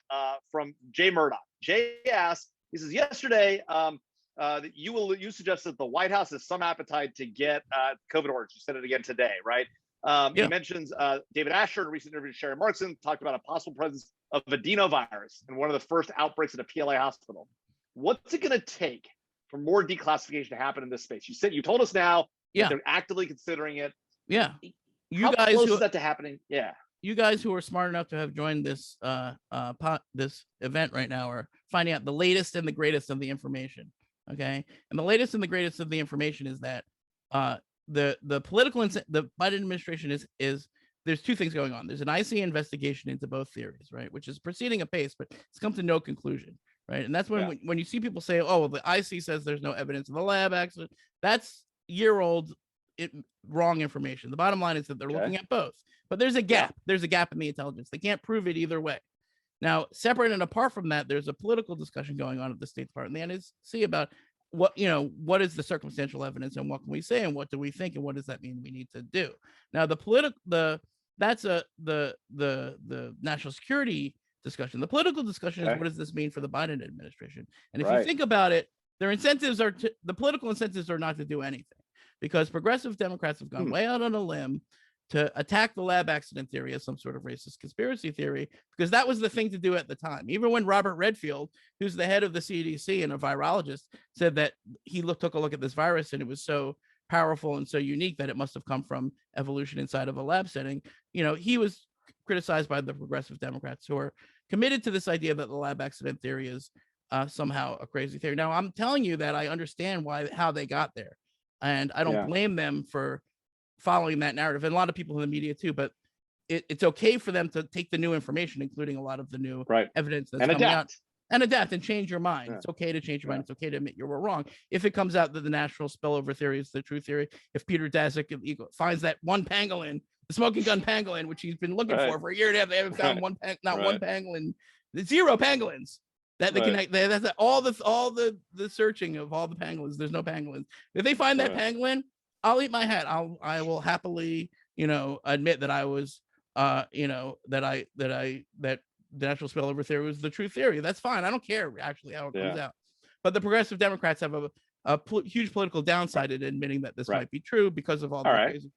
Speaker 1: from Jay Murdoch. Jay asks, he says, yesterday, that you suggested that the White House has some appetite to get COVID orders. You said it again today, right? He mentions David Asher in a recent interview with Sherry Markson talked about a possible presence of adenovirus in one of the first outbreaks at a PLA hospital. What's it going to take for more declassification to happen in this space? You told us now that they're actively considering it.
Speaker 2: Yeah.
Speaker 1: How close is that to happening? Yeah.
Speaker 2: You guys who are smart enough to have joined this this event right now are finding out the latest and the greatest of the information. Okay, and the latest and the greatest of the information is that the Biden administration is there's two things going on. There's an IC investigation into both theories, right, which is proceeding apace, but it's come to no conclusion, right? And that's when you see people say, oh, well, the IC says there's no evidence of the lab accident. That's year-old wrong information. The bottom line is that they're looking at both, but there's a gap. There's a gap in the intelligence. They can't prove it either way. Now, separate and apart from that, there's a political discussion going on at the State Department and the NSC about what is the circumstantial evidence and what can we say and what do we think and what does that mean we need to do. Now, the national security discussion. The political discussion is what does this mean for the Biden administration? And if you think about it, their incentives are the political incentives are not to do anything, because progressive Democrats have gone way out on a limb to attack the lab accident theory as some sort of racist conspiracy theory, because that was the thing to do at the time. Even when Robert Redfield, who's the head of the CDC and a virologist, said that he took a look at this virus and it was so powerful and so unique that it must have come from evolution inside of a lab setting, he was criticized by the progressive Democrats who are committed to this idea that the lab accident theory is somehow a crazy theory. Now, I'm telling you that I understand how they got there, and I don't blame them for following that narrative, and a lot of people in the media too, but it's okay for them to take the new information, including a lot of the new evidence that's coming out, and adapt and change your mind. It's okay to change your mind. It's okay to admit you were wrong. If it comes out that the national spillover theory is the true theory, if Peter Daszak finds that one pangolin, the smoking gun pangolin, which he's been looking for a year and a half, they haven't found one pangolin, zero pangolins. That they can, that's all the searching of all the pangolins. There's no pangolins. If they find that pangolin, I'll eat my hat. I will happily, admit that I was, that the national spillover theory was the true theory. That's fine. I don't care actually how it comes out. But the progressive Democrats have a huge political downside in admitting that this might be true because of all the crazy.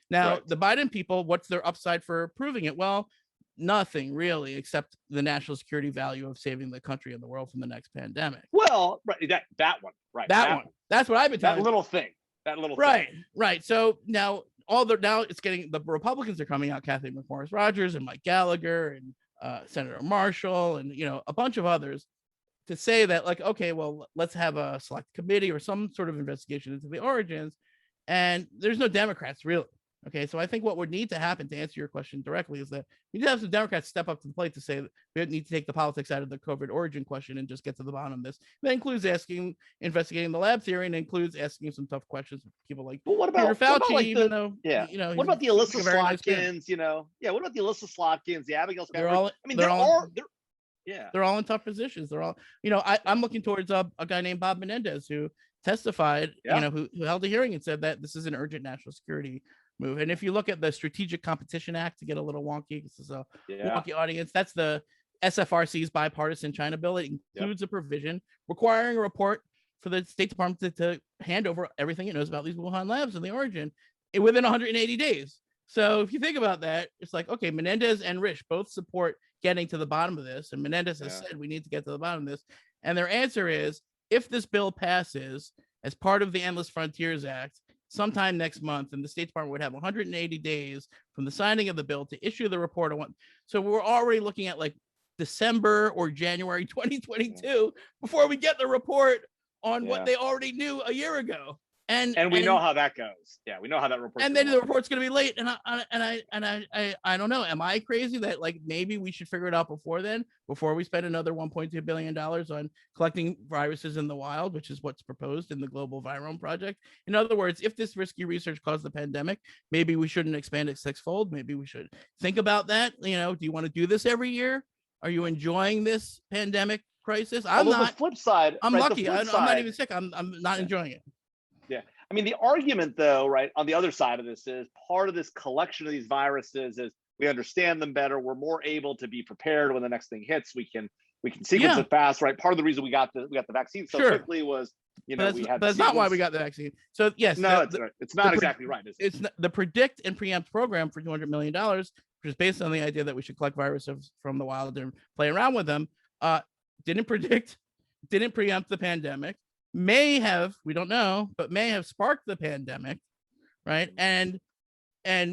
Speaker 2: Now, the Biden people, what's their upside for proving it? Well, nothing really, except the national security value of saving the country and the world from the next pandemic.
Speaker 1: Well, that one.
Speaker 2: That's what I've been telling you.
Speaker 1: That little thing.
Speaker 2: Right. So now it's getting, the Republicans are coming out, Kathleen McMorris Rogers and Mike Gallagher and Senator Marshall and a bunch of others, to say that, like, okay, well, let's have a select committee or some sort of investigation into the origins. And there's no Democrats really. Okay, so I think what would need to happen, to answer your question directly, is that we need to have some Democrats step up to the plate to say that we need to take the politics out of the COVID origin question and just get to the bottom of this. That includes investigating the lab theory, and includes asking some tough questions of people like Peter Fauci,
Speaker 1: what about the Alyssa Slotkins? What about the Alyssa Slotkins, the Abigail Spanberg?
Speaker 2: They're all in tough positions. They're all, I'm looking towards a guy named Bob Menendez who testified, who held a hearing and said that this is an urgent national security move. And if you look at the Strategic Competition Act, to get a little wonky, this is a wonky audience, that's the SFRC's bipartisan China bill. It includes a provision requiring a report for the State Department to hand over everything it knows about these Wuhan labs and the origin within 180 days. So if you think about that, it's like, okay, Menendez and Risch both support getting to the bottom of this. And Menendez has said we need to get to the bottom of this. And their answer is, if this bill passes as part of the Endless Frontiers Act sometime next month, and the State Department would have 180 days from the signing of the bill to issue the report. So we're already looking at like December or January 2022 before we get the report on what they already knew a year ago. And
Speaker 1: we know how that goes. Yeah, we know how that report.
Speaker 2: And then the report's going to be late. And I don't know. Am I crazy that like maybe we should figure it out before then, before we spend another $1.2 billion on collecting viruses in the wild, which is what's proposed in the Global Virome Project? In other words, if this risky research caused the pandemic, maybe we shouldn't expand it sixfold. Maybe we should think about that. Do you want to do this every year? Are you enjoying this pandemic crisis? I'm not.
Speaker 1: The flip side.
Speaker 2: I'm lucky. I'm not even sick. I'm not enjoying it.
Speaker 1: Yeah. I mean, the argument, though, right, on the other side of this is part of this collection of these viruses is we understand them better. We're more able to be prepared when the next thing hits. We can we can sequence it fast, right? Part of the reason we got the vaccine so quickly was,
Speaker 2: that's not why we got the vaccine. So yes,
Speaker 1: no, it's not exactly right.
Speaker 2: It's not, the Predict and Preamps program for $200 million, which is based on the idea that we should collect viruses from the wild and play around with them. Didn't predict, didn't preempt the pandemic. May have, we don't know, but may have sparked the pandemic, right? And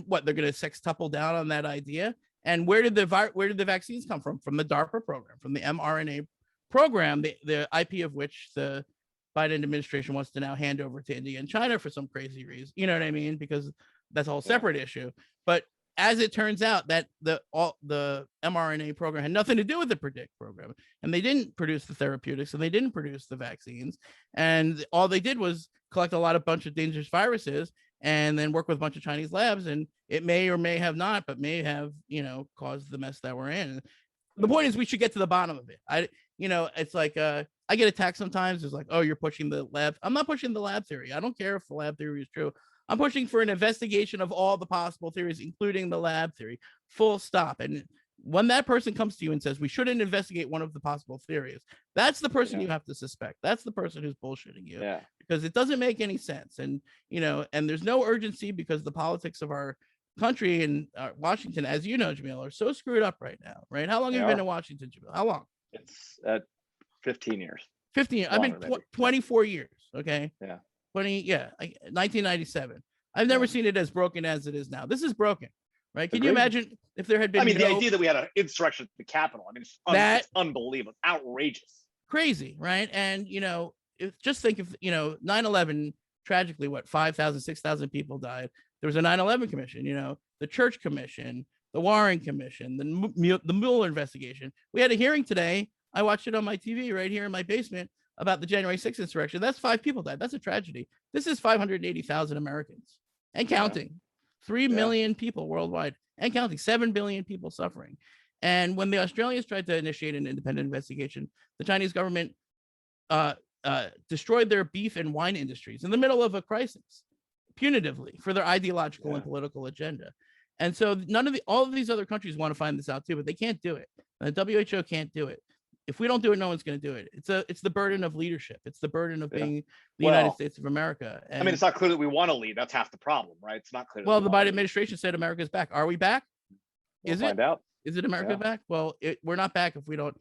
Speaker 2: what, they're going to sextuple down on that idea. And where did the vaccines come from? From the DARPA program, from the mRNA program, the IP of which the Biden administration wants to now hand over to India and China for some crazy reason. You know what I mean? Because that's a whole separate issue. But as it turns out, that the mRNA program had nothing to do with the Predict program, and they didn't produce the therapeutics, and they didn't produce the vaccines, and all they did was collect a bunch of dangerous viruses and then work with a bunch of Chinese labs, and it may or may have not, but may have, caused the mess that we're in. The point is, we should get to the bottom of it. It's like I get attacked sometimes. It's like, oh, you're pushing the lab. I'm not pushing the lab theory. I don't care if the lab theory is true. I'm pushing for an investigation of all the possible theories, including the lab theory, full stop. And when that person comes to you and says, we shouldn't investigate one of the possible theories, that's the person you have to suspect. That's the person who's bullshitting you, because it doesn't make any sense. And, and there's no urgency, because the politics of our country and Washington, as you know, Jamil, are so screwed up right now, right? How long have you been in Washington, Jamil? How long?
Speaker 1: It's 15 years.
Speaker 2: 15 years. I've been 24 years. Okay.
Speaker 1: Yeah.
Speaker 2: 1997. I've never seen it as broken as it is now. This is broken, right? Can you imagine if there had been?
Speaker 1: The idea that we had an insurrection at the Capitol. It's unbelievable, outrageous, crazy,
Speaker 2: right? And just think if 9/11 tragically, 5,000, 6,000 people died. There was a 9/11 commission, the Church Commission, the Warren Commission, the Mueller investigation. We had a hearing today. I watched it on my TV right here in my basement about the January 6th insurrection. That's 5 people died. That's a tragedy. This is 580,000 Americans and counting. 3 million people worldwide and counting. 7 billion people suffering. And when the Australians tried to initiate an independent investigation, the Chinese government destroyed their beef and wine industries in the middle of a crisis, punitively, for their ideological and political agenda. And so all of these other countries want to find this out too, but they can't do it. And the WHO can't do it. If we don't do it, no one's going to do it. It's the burden of leadership. It's the burden of being the United States of America. And,
Speaker 1: it's not clear that we want to lead. That's half the problem, right? It's not clear.
Speaker 2: Well, the Biden administration said America's back. Are we back?
Speaker 1: We'll find out.
Speaker 2: Is it America back? Well, we're not back if we don't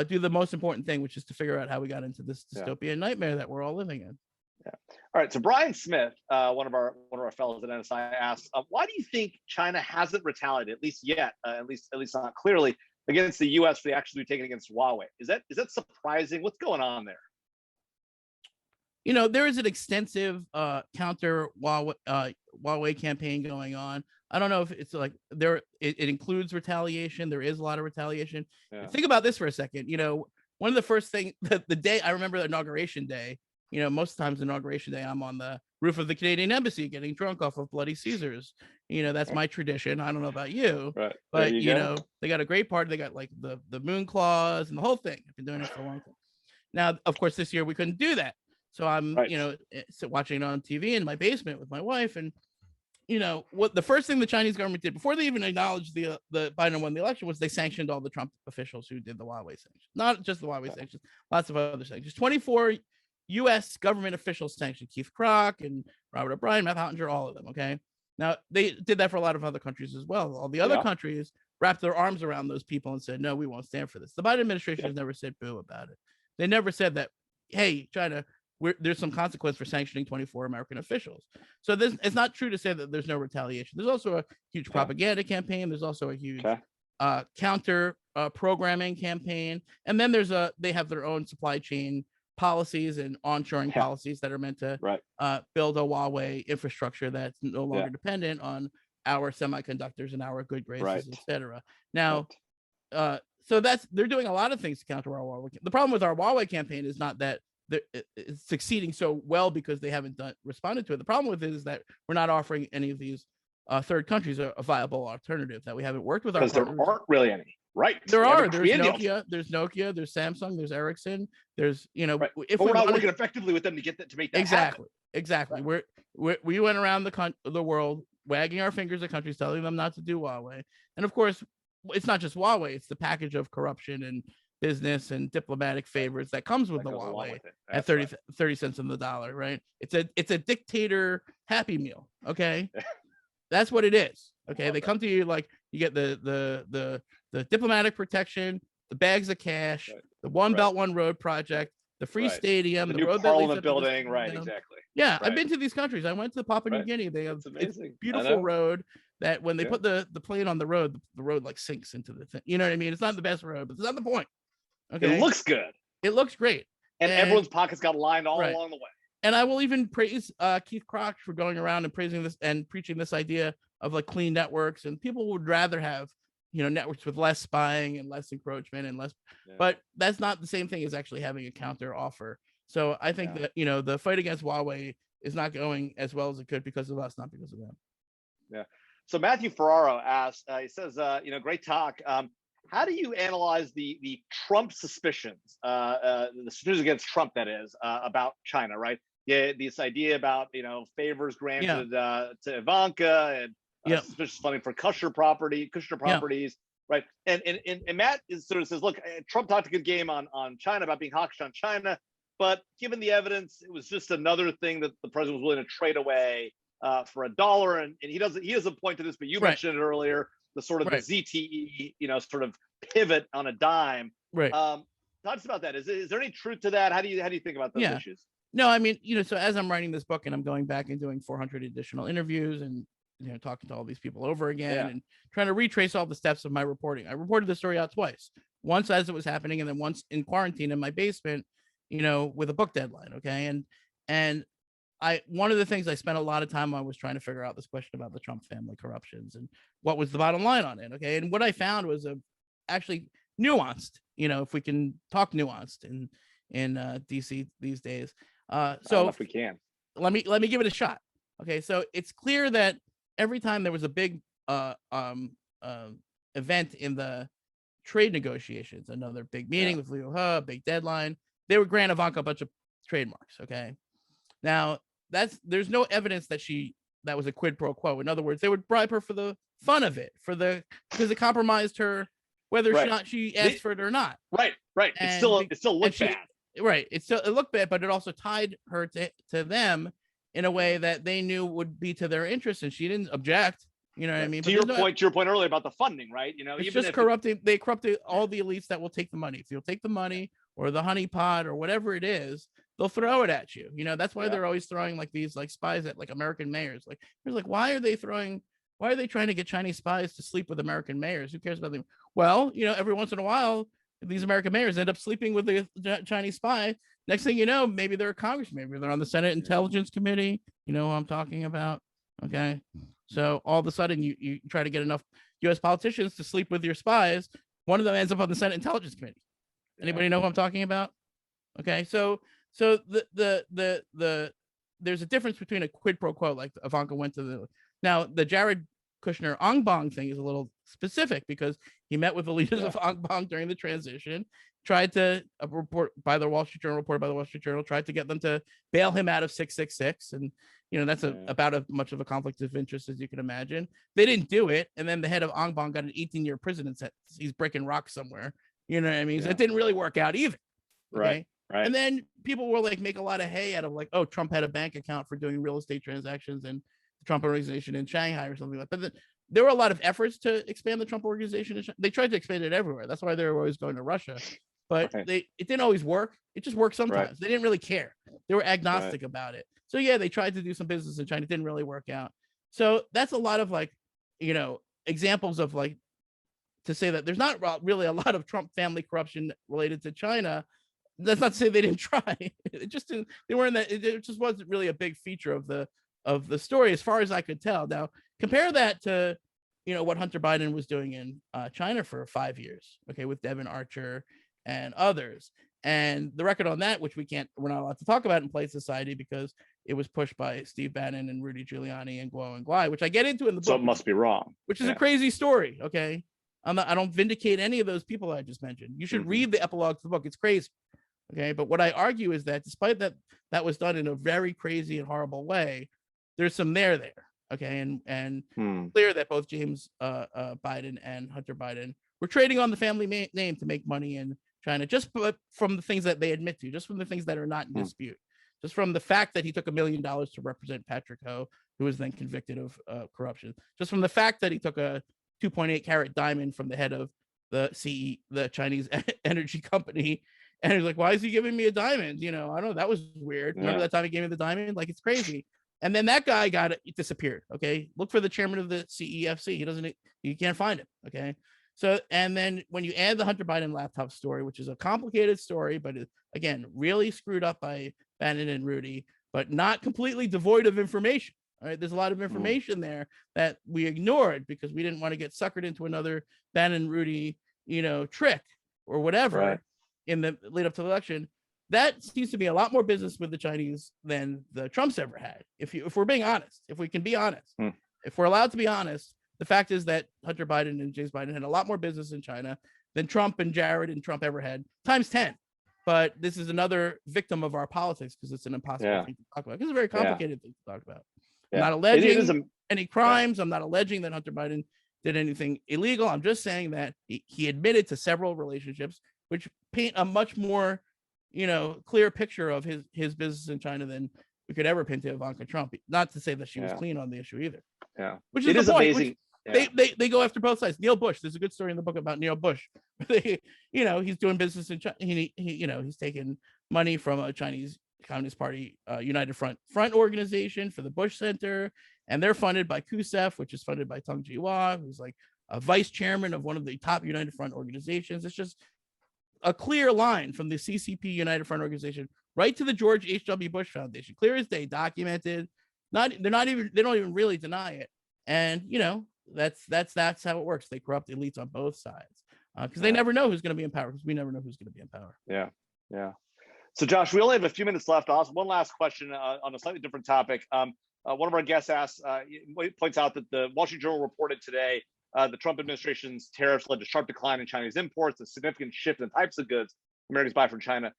Speaker 2: do the most important thing, which is to figure out how we got into this dystopian nightmare that we're all living in.
Speaker 1: Yeah. All right. So Brian Smith, one of our fellows at NSI, asks, why do you think China hasn't retaliated, at least yet, at least not clearly, against the U.S. for the actions we've taken against Huawei? Is that surprising? What's going on there?
Speaker 2: There is an extensive counter Huawei campaign going on. I don't know if it's like it includes retaliation. There is a lot of retaliation. Yeah. Think about this for a second. One of the first things the day I remember, the inauguration day, most times inauguration day, I'm on the roof of the Canadian embassy getting drunk off of Bloody Caesars. That's my tradition. I don't know about you,
Speaker 1: right.
Speaker 2: But they got a great party. They got like the moon claws and the whole thing. I've been doing it for a long time. Now, of course, this year we couldn't do that. So I'm, watching it on TV in my basement with my wife. And, what the first thing the Chinese government did before they even acknowledged the Biden won the election was they sanctioned all the Trump officials who did the Huawei sanctions. Not just the Huawei sanctions, lots of other sanctions. 24 U.S. government officials sanctioned: Keith Kroc and Robert O'Brien, Matt Pottinger, all of them. Okay. Now, they did that for a lot of other countries as well. All the other countries wrapped their arms around those people and said, no, we won't stand for this. The Biden administration has never said boo about it. They never said that, hey, China, there's some consequence for sanctioning 24 American officials. So it's not true to say that there's no retaliation. There's also a huge propaganda campaign. There's also a huge counter programming campaign. And then they have their own supply chain policies and onshoring policies that are meant to build a Huawei infrastructure that's no longer dependent on our semiconductors and our good graces, etc. Now, so they're doing a lot of things to counter our Huawei. The problem with our Huawei campaign is not that it's succeeding so well because they haven't responded to it. The problem with it is that we're not offering any of these third countries a viable alternative, that we haven't worked with our partners.
Speaker 1: Because there aren't really any. Right.
Speaker 2: There's Nokia, there's Samsung, there's Ericsson, there's
Speaker 1: if we're not working effectively with them to make that happen.
Speaker 2: Exactly. We went around the world wagging our fingers at countries, telling them not to do Huawei. And of course, it's not just Huawei, it's the package of corruption and business and diplomatic favors that comes with the Huawei at 30 cents on the dollar, right? It's a dictator Happy Meal, okay? That's what it is. Okay, they come to you like you get the diplomatic protection, the bags of cash, the One Belt One Road project, the free stadium,
Speaker 1: the new
Speaker 2: road
Speaker 1: Parliament building, right? Exactly.
Speaker 2: Yeah, I've been to these countries. I went to Papua New Guinea. They have it's beautiful road that when they put the plane on the road like sinks into the thing. You know what I mean? It's not the best road, but that's not the point. Okay,
Speaker 1: it looks good.
Speaker 2: It looks great,
Speaker 1: and everyone's pockets got lined all along the way.
Speaker 2: And I will even praise Keith Kroc for going around and praising this and preaching this idea of like clean networks. And people would rather have, networks with less spying and less encroachment and less, but that's not the same thing as actually having a counter offer. So I think that, the fight against Huawei is not going as well as it could because of us, not because of them.
Speaker 1: Yeah. So Matthew Ferraro asked, he says, great talk. How do you analyze the Trump suspicions, the suspicions against Trump, that is, about China, right? Yeah, this idea about, favors granted to Ivanka and suspicious funding for Kushner properties, right? And Matt sort of says, look, Trump talked a good game on China about being hawkish on China, but given the evidence, it was just another thing that the president was willing to trade away for $1. And he doesn't point to this, but you mentioned it earlier, the sort of the ZTE, sort of pivot on a dime.
Speaker 2: Right.
Speaker 1: Talk to us about that. Is there any truth to that? How do you think about those issues?
Speaker 2: No, I mean, so as I'm writing this book and I'm going back and doing 400 additional interviews and, talking to all these people over again and trying to retrace all the steps of my reporting. I reported the story out twice, once as it was happening and then once in quarantine in my basement, with a book deadline. Okay. And one of the things I spent a lot of time on was trying to figure out this question about the Trump family corruptions and what was the bottom line on it. Okay. And what I found was actually nuanced, if we can talk nuanced in DC these days. So
Speaker 1: if we can,
Speaker 2: let me give it a shot. Okay. So it's clear that every time there was a big event in the trade negotiations, another big meeting with Liu He, big deadline, they would grant Ivanka a bunch of trademarks. Okay. Now there's no evidence that was a quid pro quo. In other words, they would bribe her for the fun of it, because it compromised her, whether or not she asked for it or not.
Speaker 1: Right. It still looked bad.
Speaker 2: Right. It looked bad, but it also tied her to them in a way that they knew would be to their interest, and she didn't object. You know what I mean?
Speaker 1: To your point earlier about the funding, right?
Speaker 2: It's even just corrupting. They corrupted all the elites that will take the money. If you'll take the money or the honeypot or whatever it is, they'll throw it at you. That's why they're always throwing like these like spies at like American mayors. Like, there's like, why are they trying to get Chinese spies to sleep with American mayors? Who cares about them? Well, every once in a while, these American mayors end up sleeping with the Chinese spy. Next thing you know, maybe they're a congressman, maybe they're on the Senate Intelligence Committee. You know who I'm talking about? Okay. So all of a sudden you try to get enough U.S. politicians to sleep with your spies. One of them ends up on the Senate Intelligence Committee. Anybody know who I'm talking about? Okay. So the there's a difference between a quid pro quo, like Ivanka went to the Jared Kushner Ong Bong thing is a little specific because he met with the leaders of Ong Bong during the transition, tried to reported by the Wall Street Journal, tried to get them to bail him out of 666. And, that's about as much of a conflict of interest as you can imagine. They didn't do it. And then the head of Ong Bong got an 18-year prison sentence. He's breaking rocks somewhere. You know what I mean? So it didn't really work out either. Okay? Right. And then people will like make a lot of hay out of like, oh, Trump had a bank account for doing real estate transactions and the Trump organization in Shanghai or something like that. But there were a lot of efforts to expand the Trump organization. They tried to expand it everywhere. That's why they were always going to Russia. But it didn't always work. It just worked sometimes. They didn't really care. They were agnostic about it. So they tried to do some business in China. It didn't really work out. So that's a lot of like, examples of like, to say that there's not really a lot of Trump family corruption related to China. That's not to say they didn't try. It just didn't. They weren't that. It just wasn't really a big feature of the story, as far as I could tell. Now compare that to, what Hunter Biden was doing in China for 5 years. Okay, with Devin Archer and others, and the record on that, which we're not allowed to talk about in Polite Society because it was pushed by Steve Bannon and Rudy Giuliani and Guo and Guai, which I get into in the book. So
Speaker 1: it must be wrong.
Speaker 2: Which is a crazy story. Okay, I don't vindicate any of those people I just mentioned. You should read the epilogue to the book. It's crazy. Okay, but what I argue is that despite that was done in a very crazy and horrible way, there's some there. Okay, and clear that both James Biden and Hunter Biden were trading on the family name to make money in China, just from the things that they admit to, just from the things that are not in dispute, just from the fact that he took $1 million to represent Patrick Ho, who was then convicted of corruption, just from the fact that he took a 2.8 carat diamond from the head of the Chinese energy company. And he's like, why is he giving me a diamond? I don't know. That was weird. Remember that time he gave me the diamond? Like, it's crazy. And then that guy disappeared. Okay. Look for the chairman of the CEFC. You can't find him. Okay. So, and then when you add the Hunter Biden laptop story, which is a complicated story, but again, really screwed up by Bannon and Rudy, but not completely devoid of information. All right. There's a lot of information there that we ignored because we didn't want to get suckered into another Bannon Rudy, trick or whatever in the lead up to the election. That seems to be a lot more business with the Chinese than the Trumps ever had. If we're being honest, if we can be honest, if we're allowed to be honest, the fact is that Hunter Biden and James Biden had a lot more business in China than Trump and Jared and Trump ever had, times 10. But this is another victim of our politics because it's an impossible thing to talk about. It's a very complicated thing to talk about. I'm not alleging any crimes. I'm not alleging that Hunter Biden did anything illegal. I'm just saying that he admitted to several relationships, which paint a much more clear picture of his business in China than we could ever pin to Ivanka Trump. Not to say that she was clean on the issue either. Yeah, which is the point. Amazing. They go after both sides. Neil Bush. There's a good story in the book about Neil Bush. He's doing business in China. He's taking money from a Chinese Communist Party United Front organization for the Bush Center, and they're funded by KUSEF, which is funded by Tung Ji-hwa, who's like a vice chairman of one of the top United Front organizations. It's just a clear line from the CCP United Front organization right to the George H.W. Bush Foundation, clear as day, documented. They don't even really deny it. And that's how it works. They corrupt elites on both sides because they never know who's going to be in power, because we never know who's going to be in power.
Speaker 1: Yeah. So Josh, we only have a few minutes left. I'll ask one last question on a slightly different topic. One of our guests points out that the Wall Street Journal reported today the Trump administration's tariffs led to sharp decline in Chinese imports, a significant shift in types of goods Americans buy from China.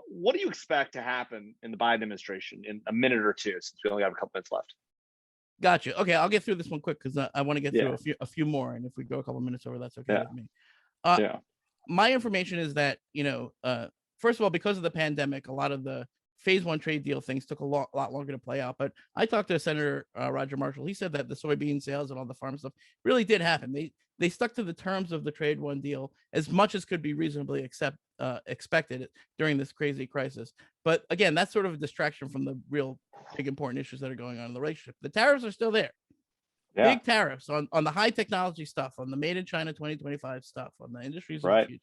Speaker 1: What do you expect to happen in the Biden administration in a minute or two, since we only have a couple minutes left?
Speaker 2: Gotcha. Okay, I'll get through this one quick because I want to get through a few more, and if we go a couple minutes over, that's okay with me. My information is that first of all, because of the pandemic, a lot of the phase one trade deal things took a lot longer to play out. But I talked to Senator Roger Marshall. He said that the soybean sales and all the farm stuff really did happen. They stuck to the terms of the trade one deal as much as could be reasonably expected during this crazy crisis. But again, that's sort of a distraction from the real big important issues that are going on in the relationship. The tariffs are still there. Big tariffs on the high technology stuff, on the made in China 2025 stuff, on the industries of the future.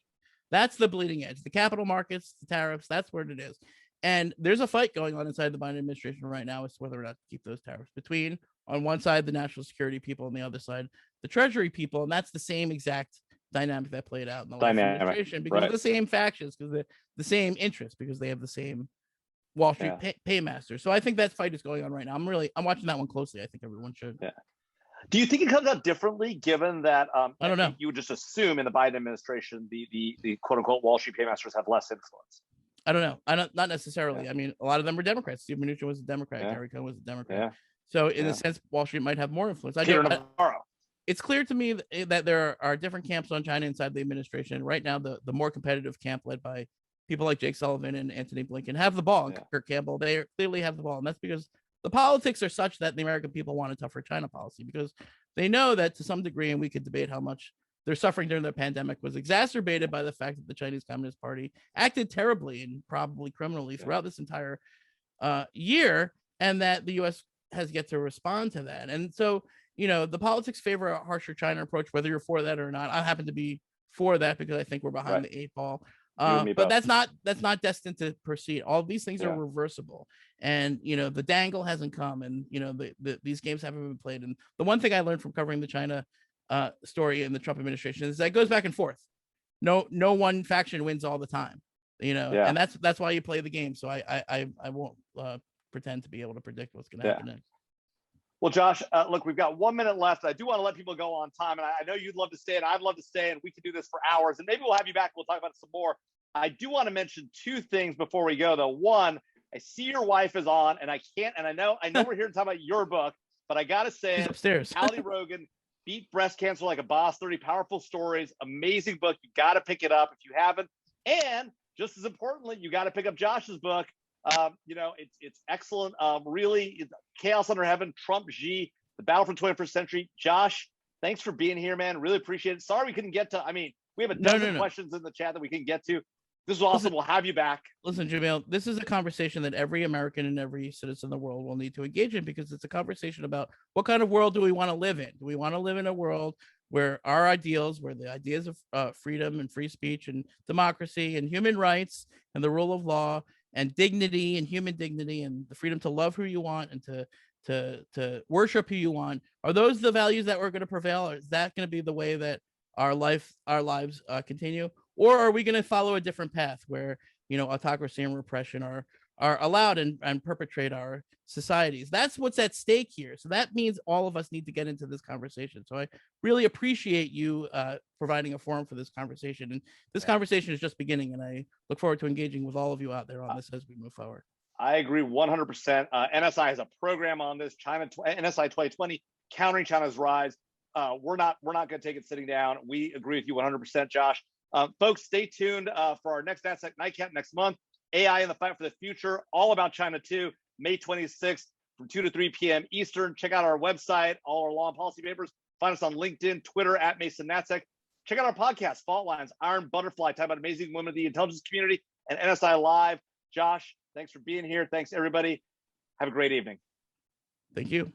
Speaker 2: That's the bleeding edge. The capital markets, the tariffs, that's where it is. And there's a fight going on inside the Biden administration right now as to whether or not to keep those tariffs between, on one side, the national security people, on the other side, the Treasury people. And that's the same exact dynamic that played out in the last administration because of the same factions, because of the same interests, because they have the same Wall Street paymaster. So I think that fight is going on right now. I'm watching that one closely. I think everyone should.
Speaker 1: Do you think it comes out differently, given that
Speaker 2: I don't know?
Speaker 1: You would just assume in the Biden administration the quote unquote Wall Street paymasters have less influence?
Speaker 2: I don't know. Not necessarily. I mean, a lot of them were Democrats. Steve Mnuchin was a Democrat. Gary Cohn was a Democrat. So in a sense, Wall Street might have more influence. It's clear to me that there are different camps on China inside the administration. Right now, the more competitive camp, led by people like Jake Sullivan and Anthony Blinken, have the ball. And Kirk Campbell, they clearly have the ball. And that's because the politics are such that the American people want a tougher China policy, because they know that to some degree, and we could debate how much their suffering during the pandemic was exacerbated by the fact that the Chinese Communist Party acted terribly and probably criminally throughout this entire year, and that the U.S. has yet to respond to that. And so, the politics favor a harsher China approach, whether you're for that or not. I happen to be for that because I think we're behind the 8 ball. But that's not destined to proceed. All these things are reversible, and the dangle hasn't come, and these games haven't been played. And the one thing I learned from covering the China story in the Trump administration is that it goes back and forth. No one faction wins all the time, and that's why you play the game. So I won't pretend to be able to predict what's going to happen next.
Speaker 1: Well, Josh, look, we've got 1 minute left. I do want to let people go on time, and I know you'd love to stay, and I'd love to stay, and we could do this for hours, and maybe we'll have you back. We'll talk about it some more. I do want to mention 2 things before we go, though. One, I see your wife is on, and I know we're here to talk about your book, but I got to say,
Speaker 2: she's upstairs.
Speaker 1: Rogin, Beat Breast Cancer Like a Boss, 30 Powerful Stories, amazing book. You got to pick it up if you haven't. And just as importantly, you got to pick up Josh's book. You know, it's excellent. Really, Chaos Under Heaven, Trump Xi, the battle for the 21st century. Josh, thanks for being here, man. Really appreciate it. Sorry we couldn't get to, I mean, we have a dozen questions in the chat that we can get to. This is awesome. We'll have you back.
Speaker 2: Listen, Jamil, this is a conversation that every American and every citizen in the world will need to engage in, because it's a conversation about what kind of world do we want to live in? Do we want to live in a world where our ideals, where the ideas of freedom and free speech and democracy and human rights and the rule of law and dignity and human dignity and the freedom to love who you want and to worship who you want, are those the values that we're going to prevail? Or is that going to be the way that our lives continue? Or are we going to follow a different path where, you know, autocracy and repression are allowed and perpetrate our societies? That's what's at stake here. So that means all of us need to get into this conversation. So I really appreciate you providing a forum for this conversation. And this conversation is just beginning, and I look forward to engaging with all of you out there on this as we move forward.
Speaker 1: I agree 100%. NSI has a program on this, NSI 2020, countering China's rise. We're not going to take it sitting down. We agree with you 100%, Josh. Folks, stay tuned for our next NatSec Nightcap next month. AI in the Fight for the Future, all about China too, May 26th from 2 to 3 p.m. Eastern. Check out our website, all our law and policy papers. Find us on LinkedIn, Twitter, @MasonNatSec. Check out our podcast, Fault Lines, Iron Butterfly, talk about amazing women of the intelligence community, and NSI Live. Josh, thanks for being here. Thanks, everybody. Have a great evening.
Speaker 2: Thank you.